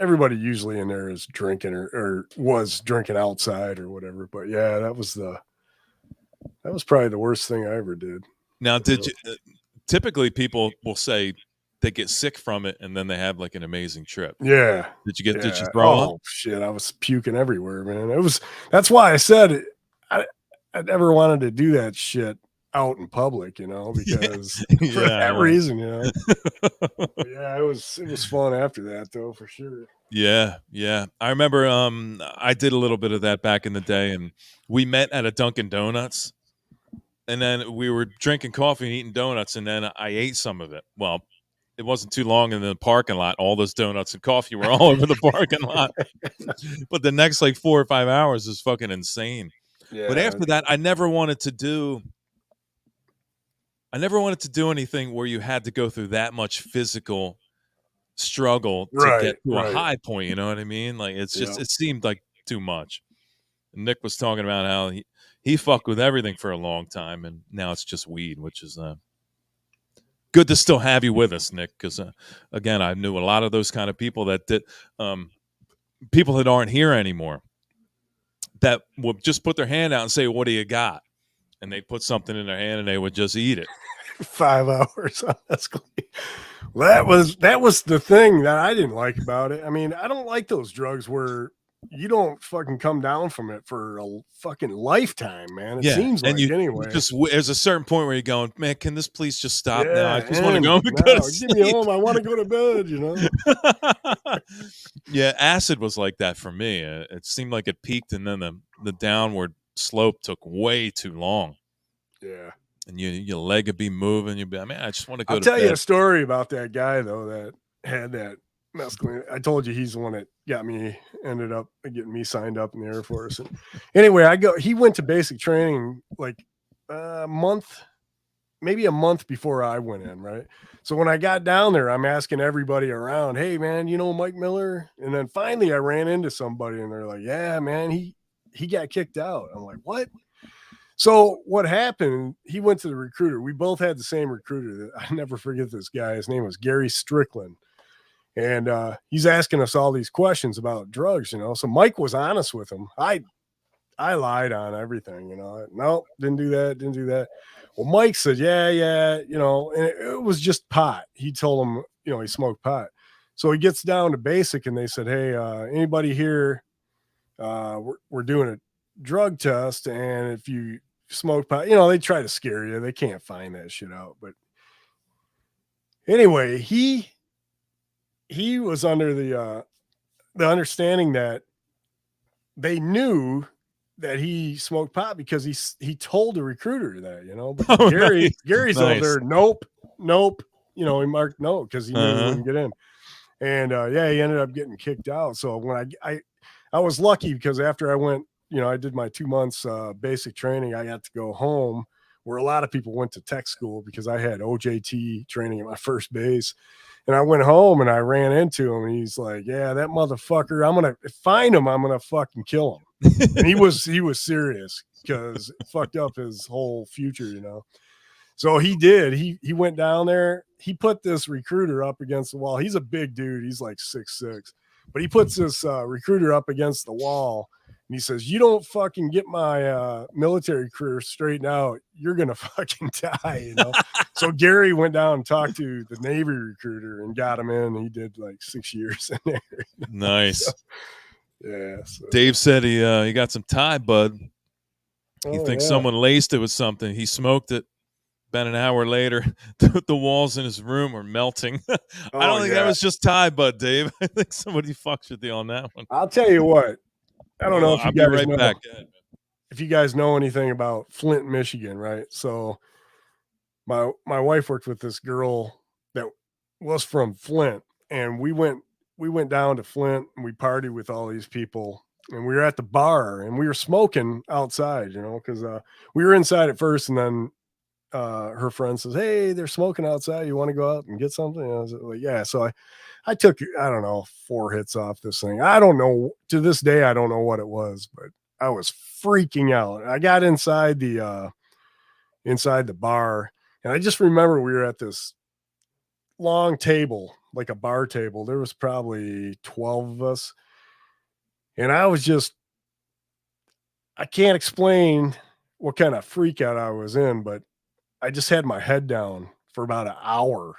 everybody usually in there is drinking or was drinking outside or whatever. But yeah, that was probably the worst thing I ever did. Now, typically people will say they get sick from it and then they have like an amazing trip. Yeah. Did you throw up? Oh shit, I was puking everywhere, man. That's why I said I never wanted to do that shit out in public, because for that reason, Yeah, it was fun after that though, for sure. Yeah. I remember I did a little bit of that back in the day, and we met at a Dunkin' Donuts, and then we were drinking coffee and eating donuts, and then I ate some of it. Well, it wasn't too long in the parking lot. All those donuts and coffee were all over the parking lot. But the next like 4 or 5 hours was fucking insane. Yeah. But after that, I never wanted to do anything where you had to go through that much physical struggle to get to a high point. You know what I mean? Like it's just it seemed like too much. And Nick was talking about how he fucked with everything for a long time, and now it's just weed, which is good to still have you with us, Nick, because again, I knew a lot of those kind of people that did people that aren't here anymore that would just put their hand out and say, what do you got? And they'd put something in their hand and they would just eat it. 5 hours on escalate. Well, that was the thing that I didn't like about it. I mean, I don't like those drugs where you don't fucking come down from it for a fucking lifetime, man. It seems and like you anyway. just there's a certain point where you're going, man, can this please just stop now? I Yeah, just want to go home and go to give me sleep. home. I want to go to bed, you know. Yeah, acid was like that for me. It seemed like it peaked, and then the downward slope took way too long. Yeah. And your leg would be moving. You'd be, I mean, I just want to go I'll to tell bed. you a story about that guy though that had that mescaline. I told you he's the one that ended up getting me signed up in the Air Force. And anyway, he went to basic training like maybe a month before I went in, right? So when I got down there, I'm asking everybody around, hey man, you know Mike Miller? And then finally I ran into somebody and they're like, yeah, man, he got kicked out. I'm like, what? So what happened, he went to the recruiter. We both had the same recruiter. I never forget this guy. His name was Gary Strickland. And he's asking us all these questions about drugs, you know. So Mike was honest with him. I lied on everything, you know. No, didn't do that. Well, Mike said, yeah, you know, and it was just pot. He told him, you know, he smoked pot. So he gets down to basic and they said, hey, anybody here, we're doing a drug test. And if you smoke pot, you know, they try to scare you. They can't find that shit out. But anyway, he was under the understanding that they knew that he smoked pot because he told the recruiter that, you know. But Gary's over there, nope, you know, he marked no because he knew he wouldn't get in. And he ended up getting kicked out. So when I was lucky because after I went, you know, I did my 2 months basic training, I got to go home where a lot of people went to tech school because I had OJT training at my first base. And I went home and I ran into him and he's like, yeah, that motherfucker, I'm going to find him. I'm going to fucking kill him. And he was serious because it fucked up his whole future, you know? So he did, he went down there. He put this recruiter up against the wall. He's a big dude. He's like 6'6", but he puts this recruiter up against the wall. And he says, you don't fucking get my military career straightened out, you're going to fucking die, you know? So Gary went down and talked to the Navy recruiter and got him in. He did like 6 years in there. Nice. So, yeah. So. Dave said he got some Thai bud. He thinks someone laced it with something. He smoked it. About an hour later, the walls in his room were melting. I don't think that was just Thai bud, Dave. I think somebody fucks with you on that one. I'll tell you what. I don't know if you guys right know, back. if you guys know anything about Flint, Michigan, right? So my wife worked with this girl that was from Flint, and we went down to Flint and we partied with all these people, and we were at the bar and we were smoking outside, you know, because we were inside at first, and then her friend says, hey, they're smoking outside, you want to go out and get something? And I was like, yeah. So I took, I don't know, 4 hits off this thing. I don't know, to this day I don't know what it was, but I was freaking out. I got inside the bar, and I just remember we were at this long table, like a bar table. There was probably 12 of us, and I can't explain what kind of freak out I was in, but I just had my head down for about an hour.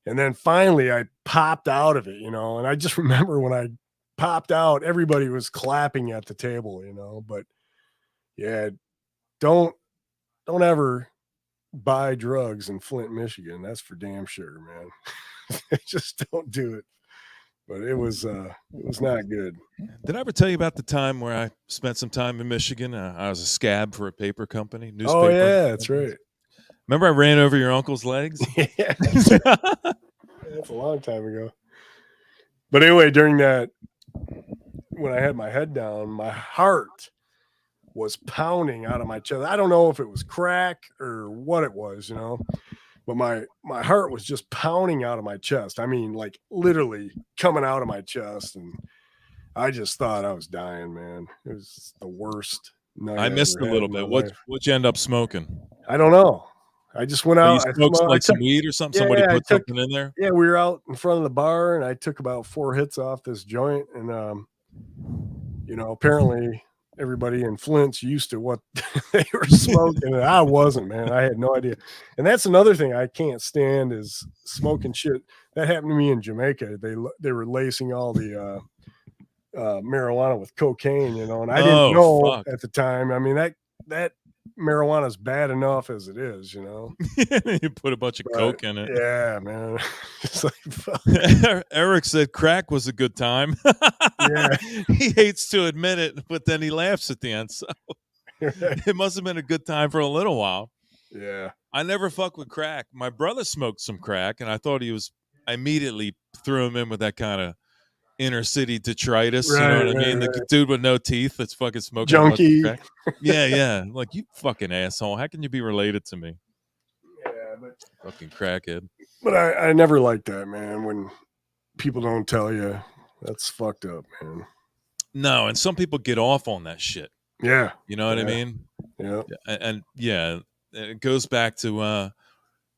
And then finally I popped out of it, you know, and I just remember when I popped out, everybody was clapping at the table, you know. But yeah, don't ever buy drugs in Flint, Michigan. That's for damn sure, man. Just don't do it. But it was not good. Did I ever tell you about the time where I spent some time in Michigan? I was a scab for a paper company, newspaper. Oh yeah, that's right. Remember I ran over your uncle's legs? Yeah. That's a long time ago. But anyway, during that, when I had my head down, my heart was pounding out of my chest. I don't know if it was crack or what it was, you know, but my heart was just pounding out of my chest. I mean, like literally coming out of my chest. And I just thought I was dying, man. It was the worst night I missed a little bit. What'd you end up smoking? I don't know. I just went out. You smoked like some weed or something? Yeah, Somebody put something in there? Yeah, we were out in front of the bar, and I took about 4 hits off this joint. And, you know, apparently everybody in Flint's used to what they were smoking, and I wasn't, man. I had no idea. And that's another thing I can't stand is smoking shit. That happened to me in Jamaica. They were lacing all the marijuana with cocaine, you know, and I didn't Oh know fuck! at the time. I mean that marijuana is bad enough as it is, you know. You put a bunch of But coke in it. yeah, man. It's like, fuck. Eric said crack was a good time. Yeah. He hates to admit it, but then he laughs at the end. So it must have been a good time for a little while. Yeah. I never fuck with crack. My brother smoked some crack, and I thought he was. I immediately threw him in with that kind of inner city detritus. You know Right, what I mean? right, The dude with no teeth that's fucking smoking a bunch of junkie. crack. Yeah, yeah. Like, you fucking asshole. How can you be related to me? Yeah, but Fucking crackhead. I never liked that, man. When people don't tell you, that's fucked up, man. No, and some people get off on that shit. Yeah. You know what I Yeah. mean? Yeah. And yeah, it goes back to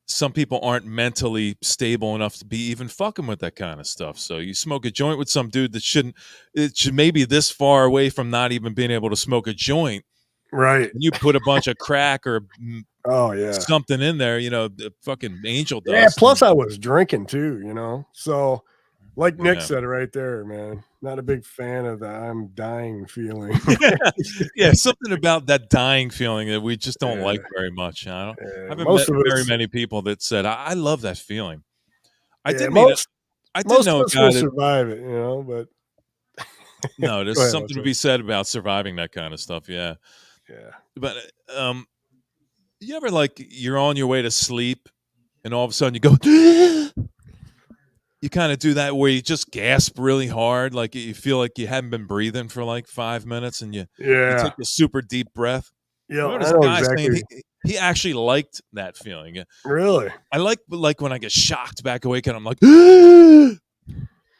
some people aren't mentally stable enough to be even fucking with that kind of stuff. So you smoke a joint with some dude that it should maybe this far away from not even being able to smoke a joint. Right. And you put a bunch of crack or Oh yeah. something in there, you know, the fucking angel dust. Yeah. Plus, I was drinking too, you know. So, like Nick Yeah. said right there, man. Not a big fan of the "I'm dying" feeling. Yeah, something about that dying feeling that we just don't Yeah. like very much. I Yeah, haven't most met of very us, many people that said I love that feeling. I yeah, did meet most I did most know of a us guy will that survive it, you know. But no, there's Go ahead, something to Jose. be said about surviving that kind of stuff. Yeah, Yeah. but you ever like you're on your way to sleep and all of a sudden you go. You kind of do that where you just gasp really hard, like you feel like you haven't been breathing for like 5 minutes, and you Yeah. take a super deep breath. Yeah. I know I this know guy exactly. saying he actually liked that feeling. Really. I like when I get shocked back awake and I'm like, I'm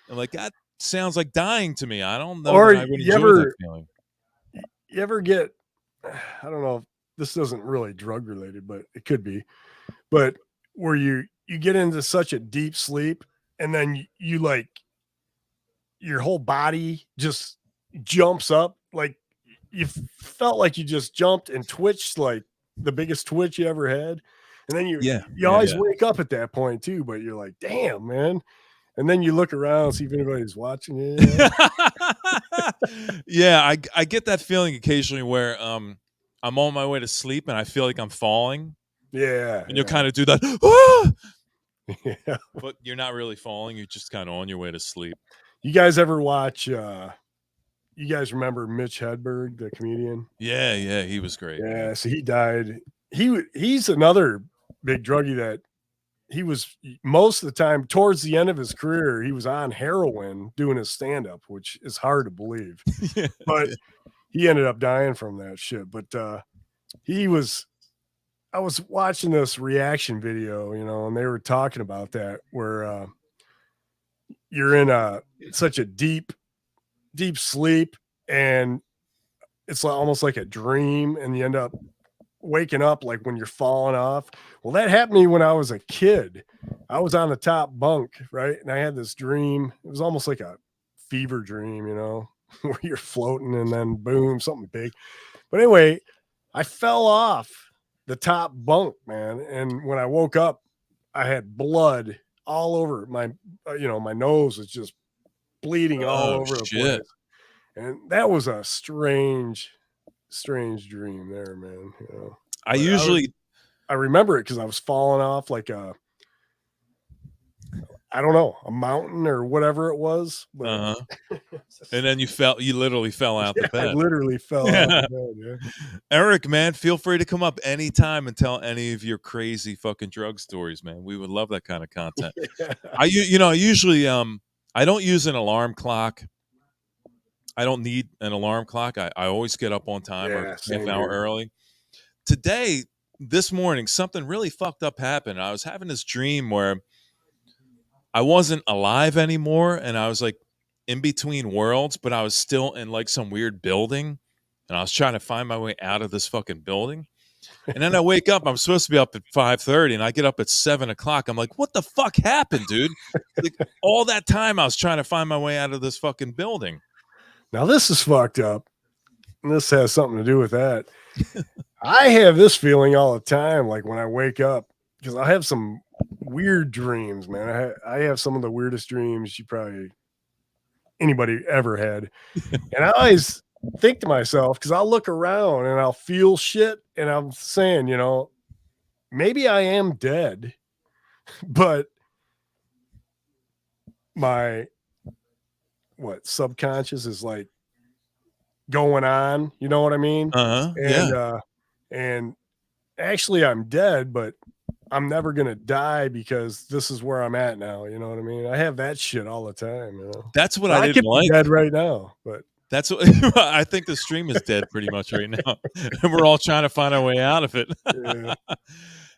like, that sounds like dying to me. I don't know Or that I would you enjoy that ever feeling. you ever get, I don't know if this isn't really drug related, but it could be, but where you get into such a deep sleep and then you like your whole body just jumps up, like you felt like you just jumped and twitched, like the biggest twitch you ever had. And then you Yeah, always yeah. wake up at that point too, but you're like, damn, man. And then you look around, see if anybody's watching you. Yeah, I get that feeling occasionally where I'm on my way to sleep and I feel like I'm falling, Yeah. and you'll kind of do that, Yeah. but you're not really falling. You're just kind of on your way to sleep. You guys ever watch you guys remember Mitch Hedberg, the comedian? Yeah, yeah, he was great. Yeah, so he died. He's another big druggie that he was most of the time towards the end of his career, he was on heroin doing his stand-up, which is hard to believe. Yeah, But he ended up dying from that shit. But I was watching this reaction video, you know, and they were talking about that where you're in such a deep sleep and it's almost like a dream and you end up waking up like when you're falling off. Well, that happened to me when I was a kid. I was on the top bunk, right? And I had this dream. It was almost like a fever dream, you know, where you're floating and then boom, something big. But anyway, I fell off the top bunk, man. And when I woke up, I had blood all over my, my nose was just bleeding all over the place. And that was a strange dream there, man. You know, I remember it because I was falling off like I don't know, a mountain or whatever it was. But and then you literally fell out the bed. I literally fell out the bed. Yeah. Eric, man, feel free to come up anytime and tell any of your crazy fucking drug stories, man. We would love that kind of content. Yeah. I usually I don't use an alarm clock. I don't need an alarm clock. I always get up on time or half hour early. Today, this morning, something really fucked up happened. I was having this dream where I wasn't alive anymore and I was like in between worlds, but I was still in like some weird building and I was trying to find my way out of this fucking building. And then I wake up, I'm supposed to be up at 5:30 and I get up at 7:00. I'm like, what the fuck happened, dude? Like all that time I was trying to find my way out of this fucking building. Now this is fucked up. this has something to do with that. I have this feeling all the time, like when I wake up, because I have some weird dreams, man. I have some of the weirdest dreams you probably anybody ever had. And I always think to myself, because I'll look around and I'll feel shit, and I'm saying, maybe I am dead, but my subconscious is like going on, you know what I mean? And Yeah. and actually I'm dead, but I'm never gonna die because this is where I'm at now, you know what I mean? I have that shit all the time. That's what But I I didn't could be like. dead right now, but That's what I think the stream is dead pretty much right now. And we're all trying to find our way out of it. yeah.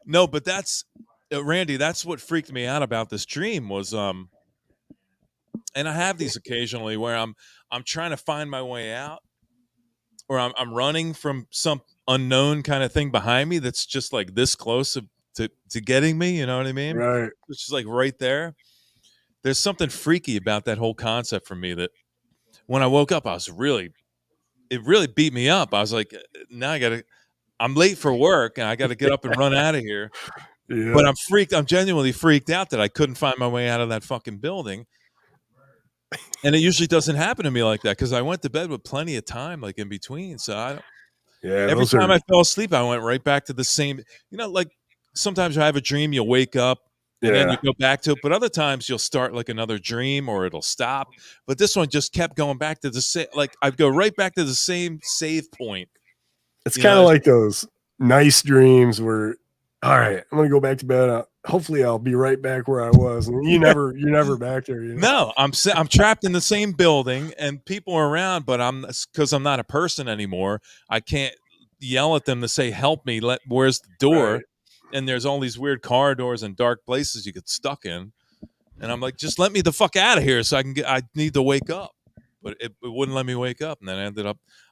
No, but that's Randy, that's what freaked me out about this dream was and I have these occasionally where I'm trying to find my way out, or I'm running from some unknown kind of thing behind me that's just like this close to getting me, you know what I mean? Right. It's just like right there. There's something freaky about that whole concept for me that when I woke up, it really beat me up. I was like, now I'm late for work and I got to get up and run out of here. Yeah. But I'm genuinely freaked out that I couldn't find my way out of that fucking building. And it usually doesn't happen to me like that because I went to bed with plenty of time, like in between. So every time I fell asleep, I went right back to the same, like sometimes you have a dream, you'll wake up and then you go back to it. But other times you'll start like another dream or it'll stop. But this one just kept going back to the same, like I'd go right back to the same save point. It's kind of like those nice dreams where, all right, I'm going to go back to bed. Hopefully I'll be right back where I was. And you're never back there. No, I'm trapped in the same building and people are around, but because I'm not a person anymore, I can't yell at them to say, help me. Where's the door? Right. And there's all these weird corridors and dark places you get stuck in. And I'm like, just let me the fuck out of here so I need to wake up. But it wouldn't let me wake up. And then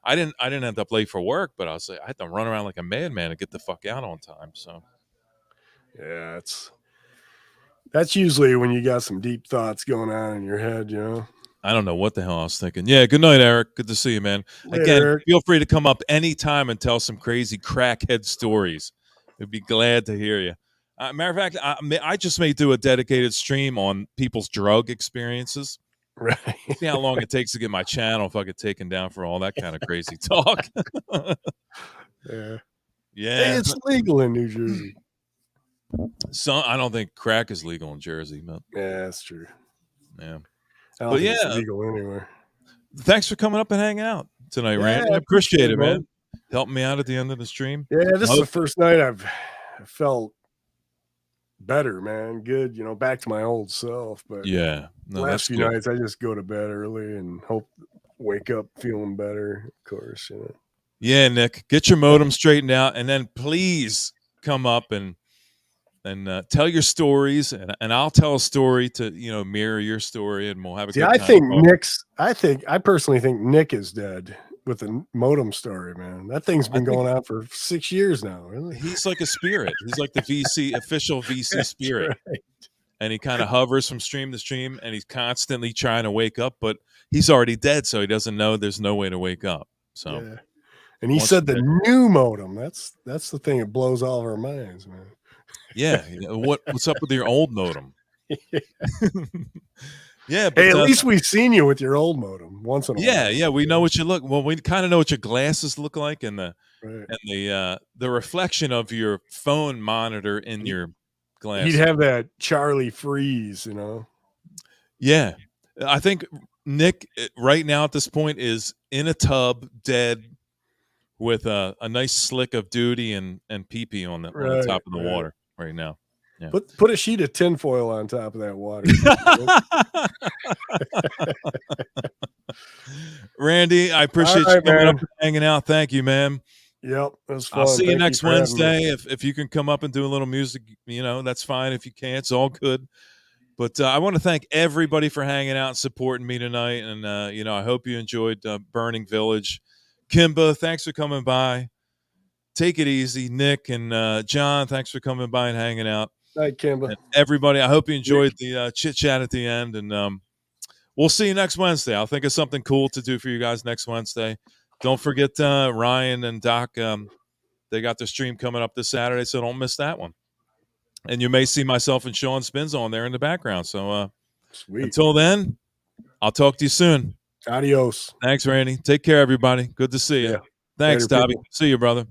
I didn't end up late for work, but I had to run around like a madman to get the fuck out on time. So yeah, that's usually when you got some deep thoughts going on in your head, I don't know what the hell I was thinking. Yeah, good night, Eric. Good to see you, man. Again, Eric. Feel free to come up anytime and tell some crazy crackhead stories. We'd be glad to hear you. Matter of fact, I just may do a dedicated stream on people's drug experiences. Right. See how long it takes to get my channel if I get taken down for all that kind of crazy talk. Yeah. Yeah. Hey, it's legal in New Jersey. So I don't think crack is legal in Jersey, but yeah, that's true. Yeah. I don't think it's legal anywhere. Thanks for coming up and hanging out tonight, Randy. I appreciate it, man. Helping me out at the end of the stream. Yeah, this is the first night I've felt better, man. Good, back to my old self. But yeah, last few nights I just go to bed early and wake up feeling better, of course. Yeah, Nick, get your modem straightened out, and then please come up and tell your stories, and I'll tell a story to mirror your story, and we'll have a good time. I personally think Nick is dead with the modem story, man. That thing's been going on for 6 years now. Really, he's like a spirit. He's like the official VC spirit, right. And he kind of hovers from stream to stream, and he's constantly trying to wake up, but he's already dead, so he doesn't know there's no way to wake up. So, yeah. And he said the new modem. That's the thing that blows all of our minds, man. Yeah, what's up with your old modem? Yeah, but hey, at least we've seen you with your old modem once in a while. Yeah, we know what you look. Well, we kind of know what your glasses look like, and the reflection of your phone monitor in your glasses. He'd have that Charlie freeze, Yeah, I think Nick right now at this point is in a tub, dead, with a nice slick of duty and pee-pee on the top of the water right now. Yeah. Put a sheet of tinfoil on top of that water. Randy, I appreciate you coming up and hanging out. Thank you, man. Yep, it was fun. I'll see you next Wednesday. If you can come up and do a little music, that's fine. If you can't, it's all good. But I want to thank everybody for hanging out and supporting me tonight. And, I hope you enjoyed Burning Village. Kimba, thanks for coming by. Take it easy. Nick and John, thanks for coming by and hanging out. Night, Kimba. And everybody, I hope you enjoyed the chit-chat at the end. And we'll see you next Wednesday. I'll think of something cool to do for you guys next Wednesday. don't forget Ryan and Doc. They got the stream coming up this Saturday, so don't miss that one. And you may see myself and Sean Spins on there in the background. So Sweet. until then, I'll talk to you soon. Adios. Thanks, Randy. Take care, everybody. Good to see you. Yeah. Thanks, Later, Dobby. people. See you, brother.